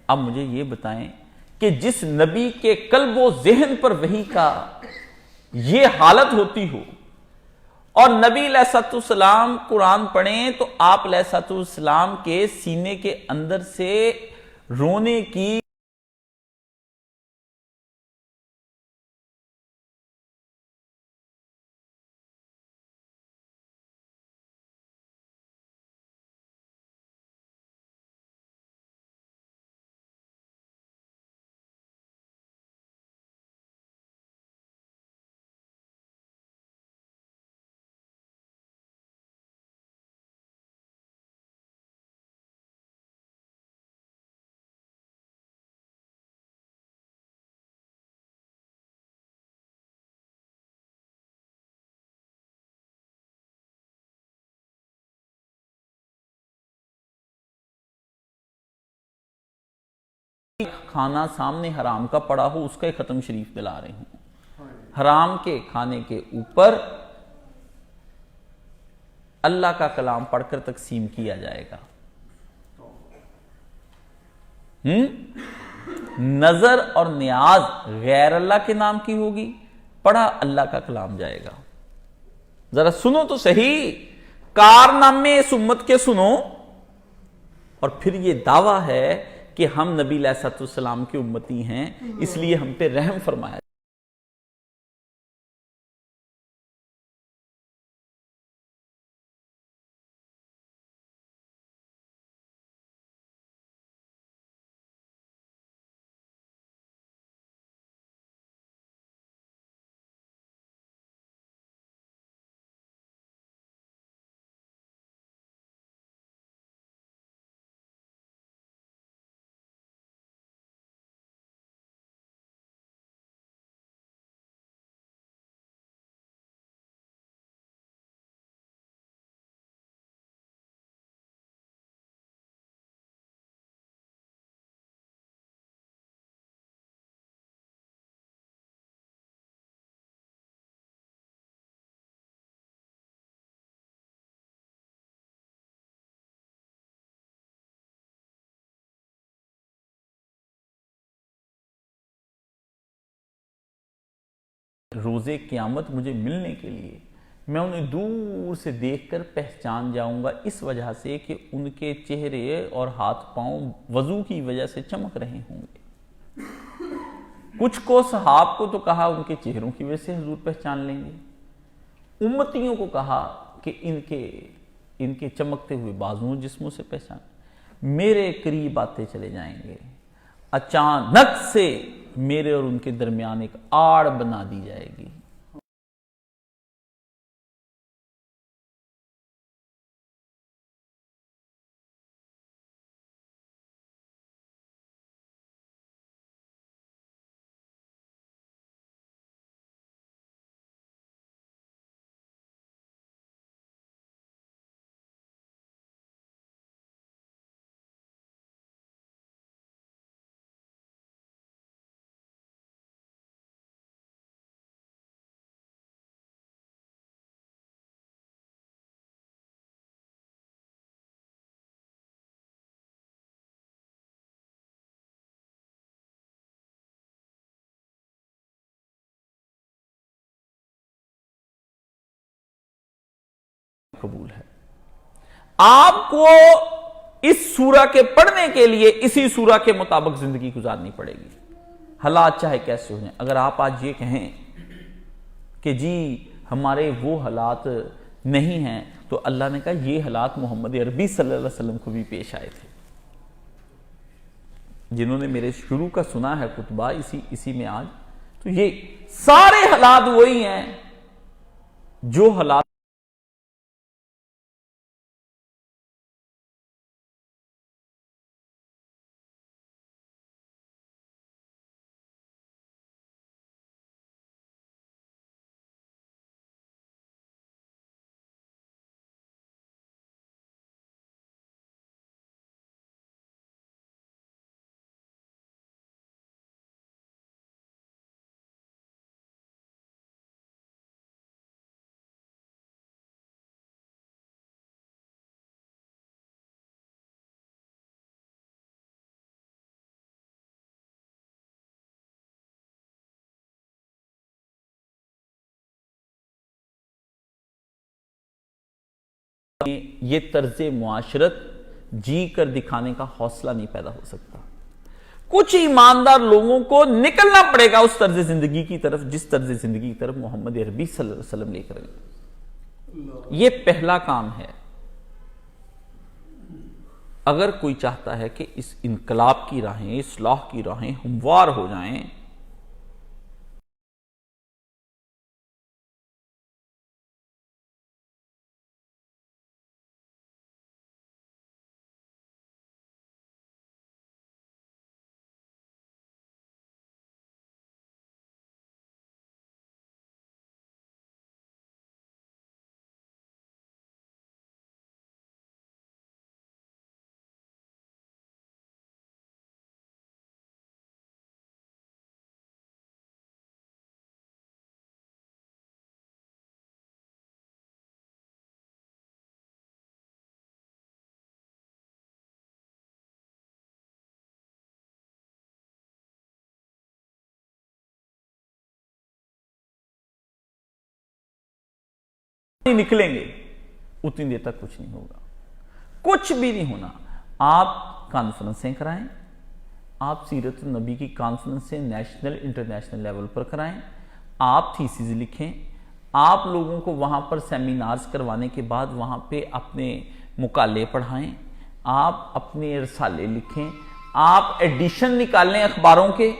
अब मुझे यह बताएं कि जिस नबी के कल्बो ज़हन पर वही का यह हालत होती हो और नबी अलैहिस्सलाम कुरान पढ़ें तो आप अलैहिस्सलाम के सीने के अंदर से रोने की खाना सामने हराम का पड़ा हो उसका एक खत्म शरीफ दिला रहे हूं। हराम के खाने के ऊपर अल्लाह का कलाम पढ़कर तकसीम किया जाएगा। नजर और नियाज गैर अल्लाह के नाम की होगी, पढ़ा अल्लाह का कलाम जाएगा। जरा सुनो तो सही, कारनामे इस उम्मत के सुनो। और फिर ये दावा है कि हम नबी अलैहिस्सलाम की उम्मती हैं, इसलिए हम पे रहम फरमाया। रोज़े क़यामत मुझे मिलने के लिए मैं उन्हें दूर से देखकर पहचान जाऊंगा, इस वजह से कि उनके चेहरे और हाथ पांव वजू की वजह से चमक रहे होंगे। कुछ को सहाब को तो कहा उनके चेहरों की वजह से हुजूर पहचान लेंगे, उम्मतियों को कहा कि इनके चमकते हुए बाजुओं जिस्मों से पहचान। मेरे करीब आते चले जाएंगे, अचानक से मेरे और उनके दरमियान एक आड़ बना दी जाएगी। कबूल है। आपको इस सूरा के पढ़ने के लिए इसी सूरा के मुताबिक जिंदगी गुजारनी पड़ेगी, हालात चाहे कैसे हो जाए। अगर आप आज ये कहें कि जी हमारे वो हालात नहीं हैं, तो अल्लाह ने कहा ये हालात मोहम्मद अरबी सल्लल्लाहु अलैहि वसल्लम को भी पेश आए थे। जिन्होंने मेरे शुरू का सुना है खुतबा इसी में आज, तो ये सारे हालात वही हैं जो हालात ये तर्ज मुआशरत जी कर दिखाने का हौसला नहीं पैदा हो सकता। कुछ ईमानदार लोगों को निकलना पड़ेगा उस तर्ज जिंदगी की तरफ जिस तर्ज जिंदगी की तरफ मोहम्मद अरबी सल्लल्लाहु अलैहि वसल्लम लेकर गए। ये पहला काम है। अगर कोई चाहता है कि इस इनकलाब की राहें, इस्लाह की राहें हमवार हो जाएं, निकलेंगे उतनी देर तक कुछ नहीं होगा, कुछ भी नहीं होना। आप कॉन्फ्रेंसें कराएं, आप सीरत नबी की कॉन्फ्रेंसें नेशनल इंटरनेशनल लेवल पर कराएं, आप थीसिस लिखें, आप लोगों को वहां पर सेमिनार्स करवाने के बाद वहां पे अपने मुकाले पढ़ाएं, आप अपने रसाले लिखें, आप एडिशन निकालें अखबारों के,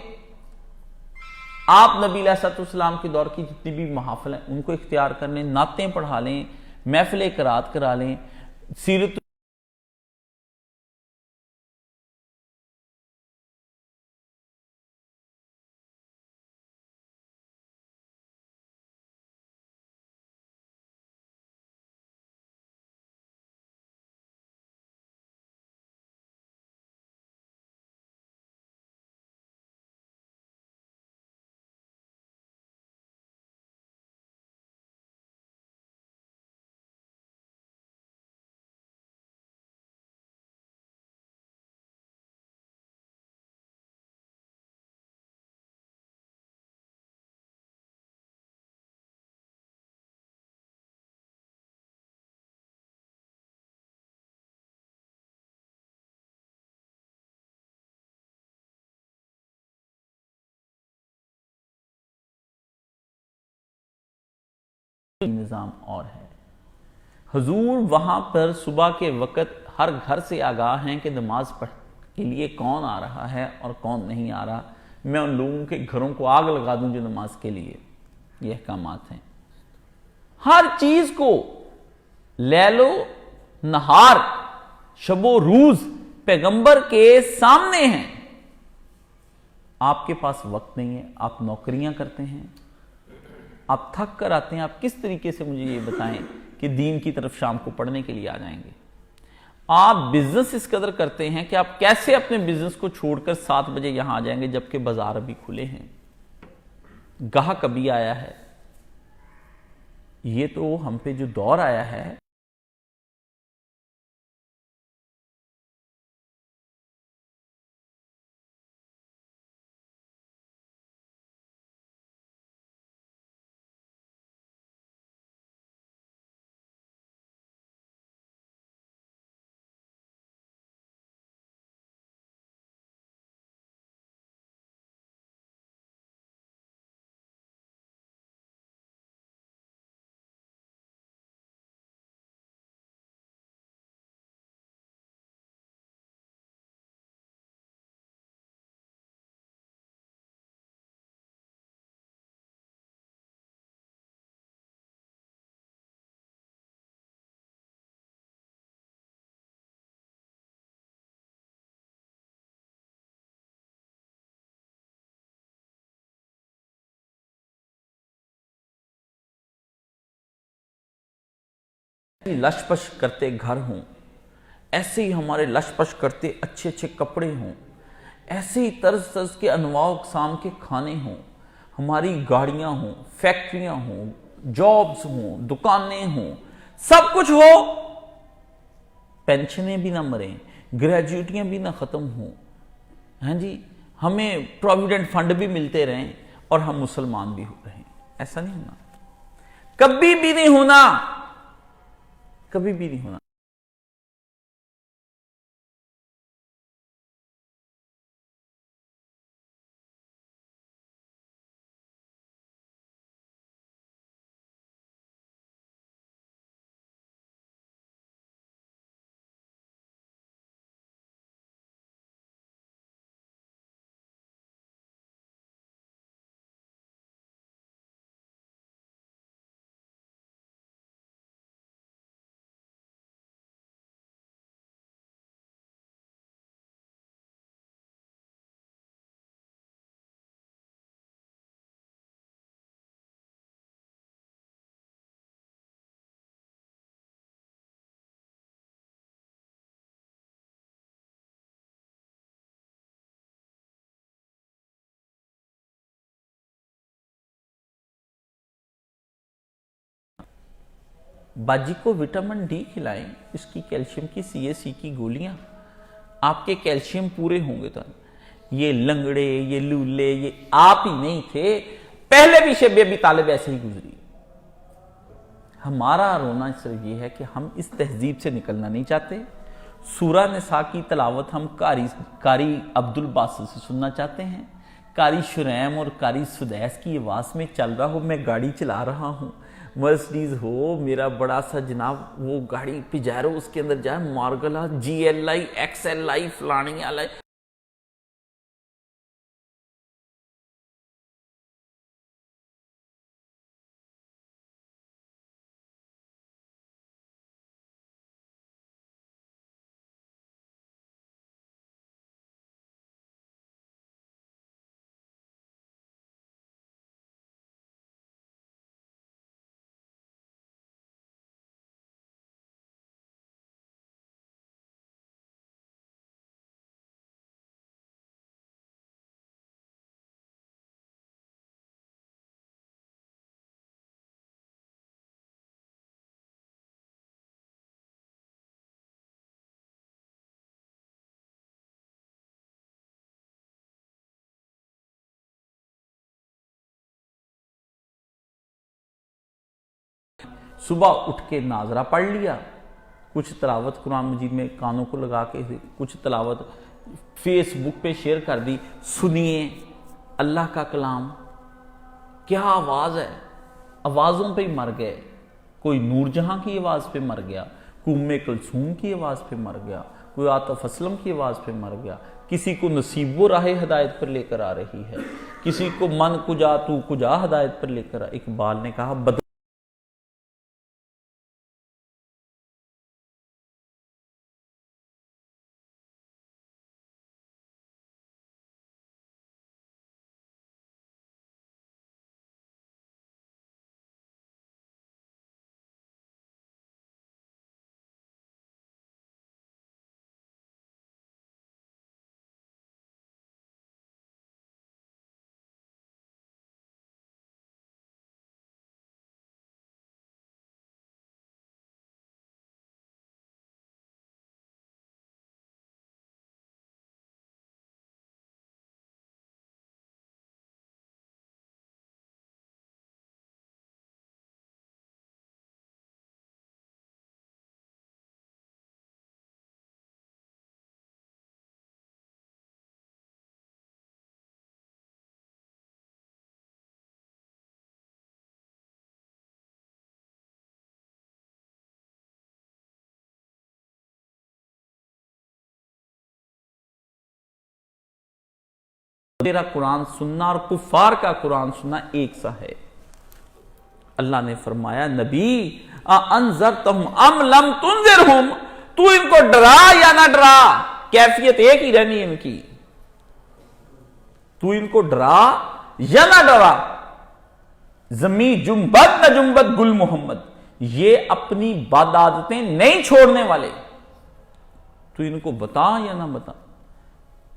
आप नबी अलैहिस्सलाम के दौर की जितनी भी महाफिल हैं उनको इख्तियार कर लें, नातें पढ़ा लें, महफिल क़रात करा लें, सीरत निज़ाम और है। हुजूर वहां पर सुबह के वक़्त हर घर से आगाह हैं कि नमाज पढ़ के लिए कौन आ रहा है और कौन नहीं आ रहा। मैं उन लोगों के घरों को आग लगा दूं जो नमाज के लिए यह अहकामात हैं। हर चीज को लैलो नहार शबो रूज पैगंबर के सामने हैं। आपके पास वक्त नहीं है, आप नौकरियां करते हैं, आप थक कर आते हैं, आप किस तरीके से मुझे ये बताएं कि दीन की तरफ शाम को पढ़ने के लिए आ जाएंगे। आप बिजनेस इस कदर करते हैं कि आप कैसे अपने बिजनेस को छोड़कर 7 बजे यहां आ जाएंगे जबकि बाजार अभी खुले हैं, गाहक अभी आया है। ये तो हम पे जो दौर आया है लशपश करते घर हों, ऐसे ही हमारे लशपश करते अच्छे अच्छे कपड़े हों, ऐसे ही तर्ज तर्ज के अनवा अक़साम के खाने हों, हमारी गाड़ियां हों, फैक्ट्रियां हों, जॉब्स हों, दुकानें हों, सब कुछ हो, पेंशनें भी ना मरें, ग्रेजुएटियां भी ना खत्म हों, हैं जी, हमें प्रोविडेंट फंड भी मिलते रहें और हम मुसलमान भी हो रहें। ऐसा नहीं होना, कभी भी नहीं होना, कभी भी नहीं होना। बाजी को विटामिन डी खिलाएं, इसकी कैल्शियम की CAC की गोलियां, आपके कैल्शियम पूरे होंगे। तो ये लंगड़े, ये लूले, ये आप ही नहीं थे, पहले भी शब अबी तालिब ऐसे ही गुजरी। हमारा रोना सिर्फ ये है कि हम इस तहजीब से निकलना नहीं चाहते। सूरा निसा की तलावत हम कारी अब्दुल बासित से सुनना चाहते हैं। कारी शुरैम और कारी सुदैस की आवाज़ में चल रहा हो, मैं गाड़ी चला रहा हूँ, मर्सिडीज हो, मेरा बड़ा सा जनाब वो गाड़ी पिजारो, उसके अंदर जाए मार्गला GLI XLI फलानी वाला सुबह उठ के नाजरा पढ़ लिया, कुछ तलावत कुरान मजीद में कानों को लगा के, कुछ तलावत फेसबुक पे शेयर कर दी। सुनिए अल्लाह का कलाम, क्या आवाज़ है, आवाज़ों पे ही मर गए। कोई नूरजहां की आवाज़ पे मर गया, कोई उम्मे कुलसूम की आवाज़ पे मर गया, कोई आतिफ असलम की आवाज़ पे मर गया, किसी को नसीबो राहे हदायत पर लेकर आ रही है, किसी को मन कुजा तू कुजा हदायत पर लेकर आ। इकबाल ने कहा तेरा कुरान सुनना और कुफार का कुरान सुनना एक सा है। अल्लाह ने फरमाया नबी अनज़रतहुम अम लम तुनज़िरहुम, तू इनको डरा या ना डरा, कैफियत एक ही रहनी इनकी, तू इनको डरा या ना डरा। जमी जुम्बद न जुम्बद गुल मोहम्मद, ये अपनी बद आदतें नहीं छोड़ने वाले, तू इनको बता या ना बता।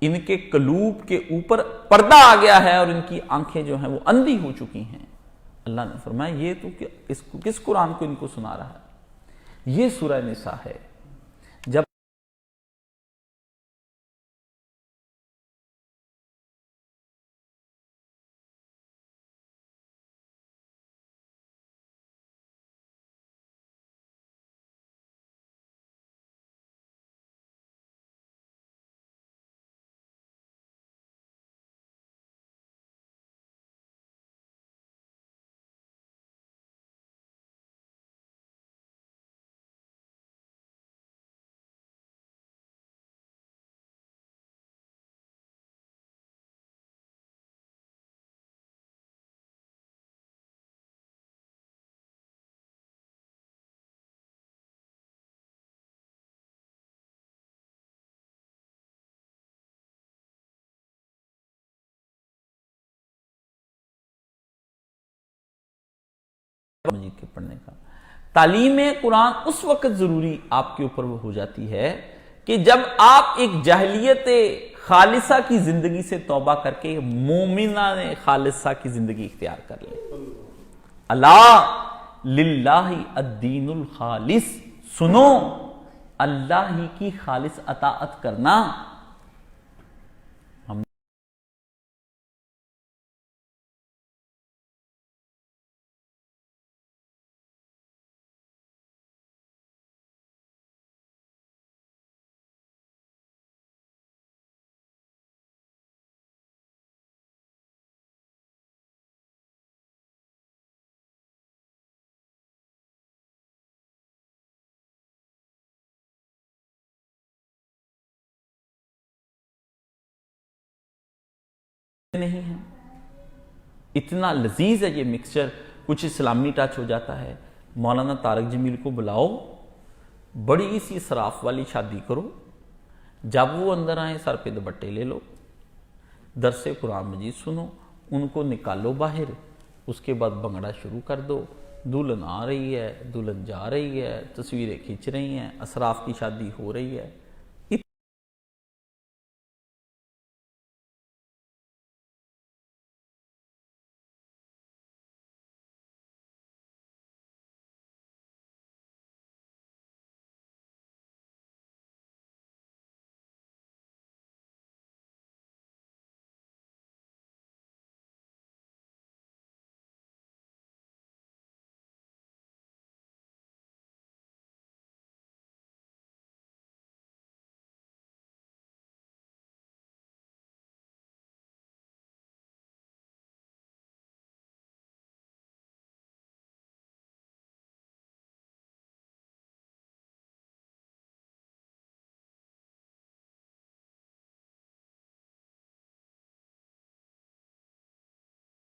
इनके कलूब के ऊपर पर्दा आ गया है और इनकी आंखें जो हैं वो अंधी हो चुकी हैं। अल्लाह ने फरमाया ये तो किस कुरान को इनको सुना रहा है। ये सूरह निसा है। जब मजीद के पढ़ने का तालीम कुरान उस वक्त जरूरी आपके ऊपर वो हो जाती है कि जब आप एक जाहिलियत खालिसा की जिंदगी से तौबा करके मोमिना ने खालिसा की जिंदगी इख्तियार कर ले। अला लिल्लाहि अद्दीनुल खालिस, सुनो अल्लाह ही की खालिस अताअत करना। नहीं है, इतना लजीज है ये मिक्सचर, कुछ इस्लामी टच हो जाता है। मौलाना तारक जमील को बुलाओ, बड़ी सी सराफ वाली शादी करो, जब वो अंदर आए सर पे दुपट्टे ले लो, दरसे कुरान मजीद सुनो, उनको निकालो बाहर, उसके बाद भंगड़ा शुरू कर दो। दुल्हन आ रही है, दुल्हन जा रही है, तस्वीरें खींच रही हैं, असराफ की शादी हो रही है।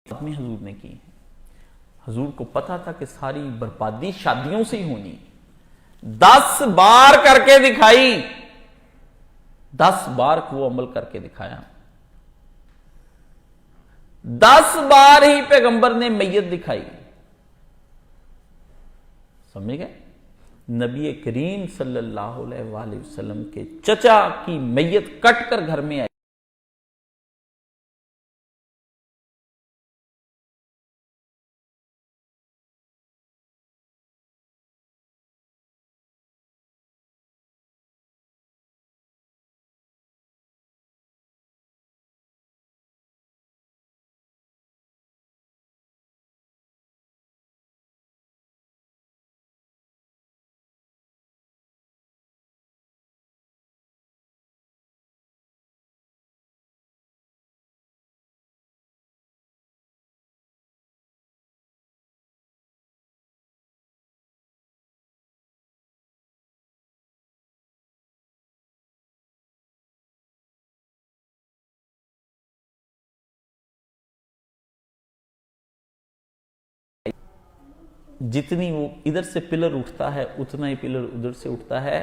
आदमी हजूर ने की, हजूर को पता था कि सारी बर्बादी शादियों से ही होनी। 10 बार करके दिखाई, 10 बार वो अमल करके दिखाया। 10 बार ही पैगंबर ने मैयत दिखाई। समझ गए? नबी करीम सल्लल्लाहु अलैहि वसल्लम के चचा की मैयत कट कर घर में आई। जितनी वो इधर से पिलर उठता है उतना ही पिलर उधर से उठता है,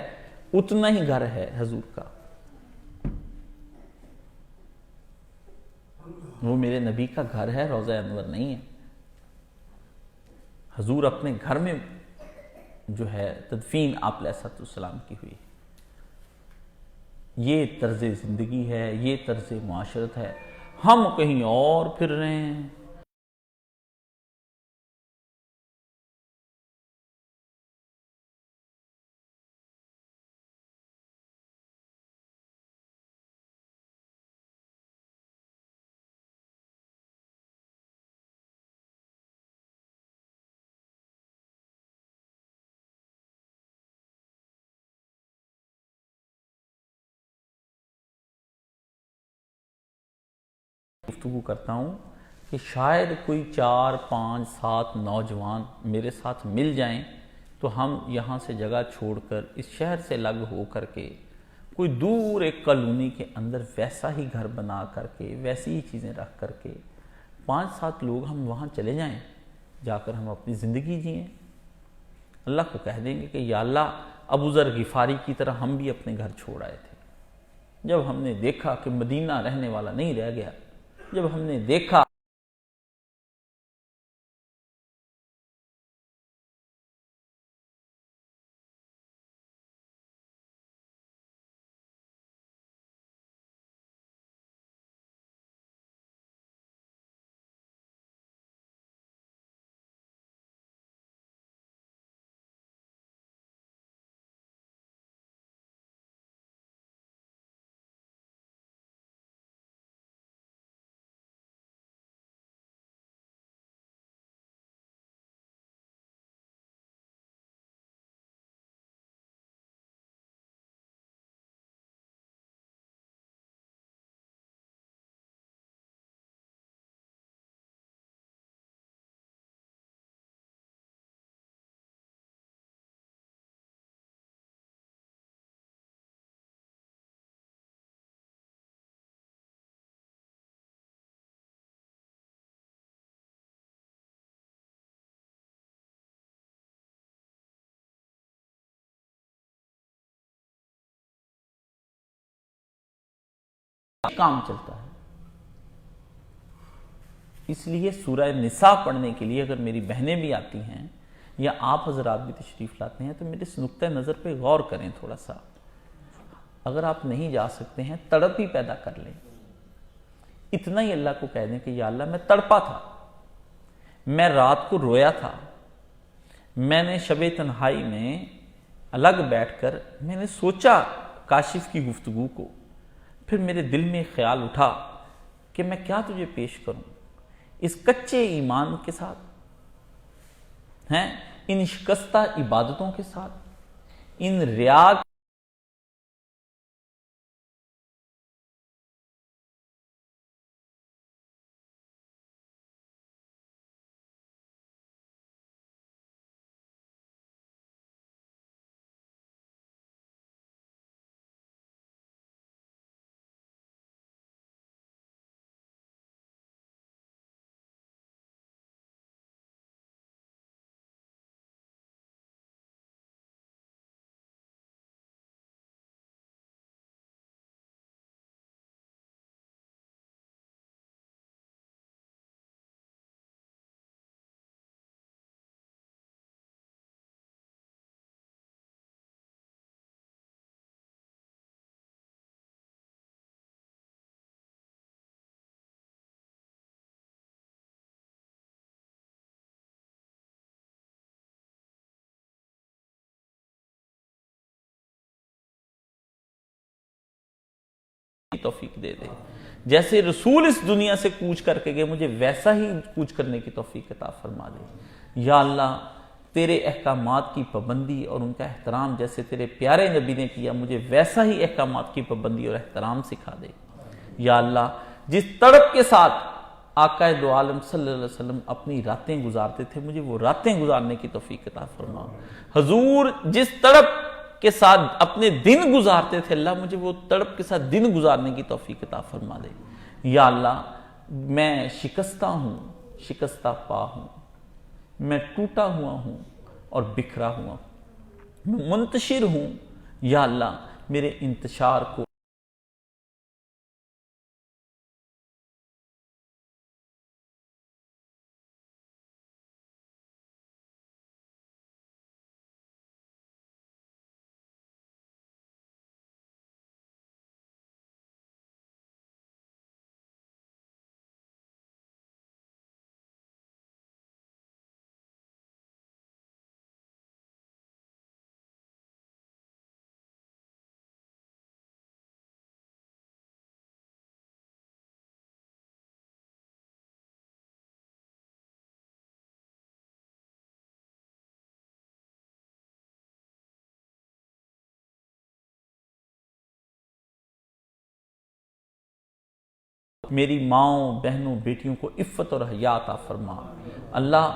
उतना ही घर है हजूर का। वो मेरे नबी का घर है, रोज़ा अनवर नहीं है। हजूर अपने घर में जो है तदफीन आप अलैहिस्सलाम की हुई। ये तर्ज जिंदगी है, ये तर्ज मुआशरत है। हम कहीं और फिर रहे हैं। गुफ्तगू करता हूँ कि शायद कोई 4, 5, 7 नौजवान मेरे साथ मिल जाएं तो हम यहाँ से जगह छोड़कर इस शहर से अलग हो करके कोई दूर एक कॉलोनी के अंदर वैसा ही घर बना करके वैसी ही चीज़ें रख करके 5-7 लोग हम वहाँ चले जाएं, जाकर हम अपनी ज़िंदगी जिएं। अल्लाह को कह देंगे कि या अल्लाह अबू ज़र गिफारी की तरह हम भी अपने घर छोड़ आए थे। जब हमने देखा कि मदीना रहने वाला नहीं रह गया, जब हमने देखा काम चलता है। इसलिए सूरह निसा पढ़ने के लिए अगर मेरी बहनें भी आती हैं या आप हजरात भी तशरीफ़ लाते हैं तो मेरे इस नुक्ते नज़र पे गौर करें थोड़ा सा। अगर आप नहीं जा सकते हैं, तड़प ही पैदा कर लें। इतना ही अल्लाह को कह दें कि या अल्लाह, मैं तड़पा था, मैं रात को रोया था, मैंने शबे तन्हाई में अलग बैठकर मैंने सोचा काशिफ की गुफ्तगू को, फिर मेरे दिल में ख्याल उठा कि मैं क्या तुझे पेश करूं इस कच्चे ईमान के साथ, हैं, इन शिकस्ता इबादतों के साथ, इन रिया तौफीक दे दे। जैसे रसूल इस दुनिया से कूच करके गए, मुझे वैसा ही कूच करने की तौफीक अता फरमा दे। या अल्लाह, तेरे अहकामात की पाबंदी और उनका एहतराम जैसे तेरे प्यारे नबी ने किया, मुझे वैसा ही अहकामात की पाबंदी और एहतराम सिखा दे। या अल्लाह, जिस तड़प के साथ आका दो आलम सल्लल्लाहु अलैहि वसल्लम अपनी रातें गुजारते थे, मुझे वो रातें गुजारने की तौफीक अता फरमा। हजूर जिस तड़प के साथ अपने दिन गुजारते थे, अल्लाह मुझे वो तड़प के साथ दिन गुजारने की तौफीक अता फरमा दे। या अल्लाह, मैं शिकस्ता हूं, शिकस्ता पा हूं, मैं टूटा हुआ हूं और बिखरा हुआ हूं, मैं मुंतशिर हूं। या अल्लाह, मेरे इंतशार को मेरी माओ, बहनों, बेटियों को इफ़्फ़त और हया अता फरमा। अल्लाह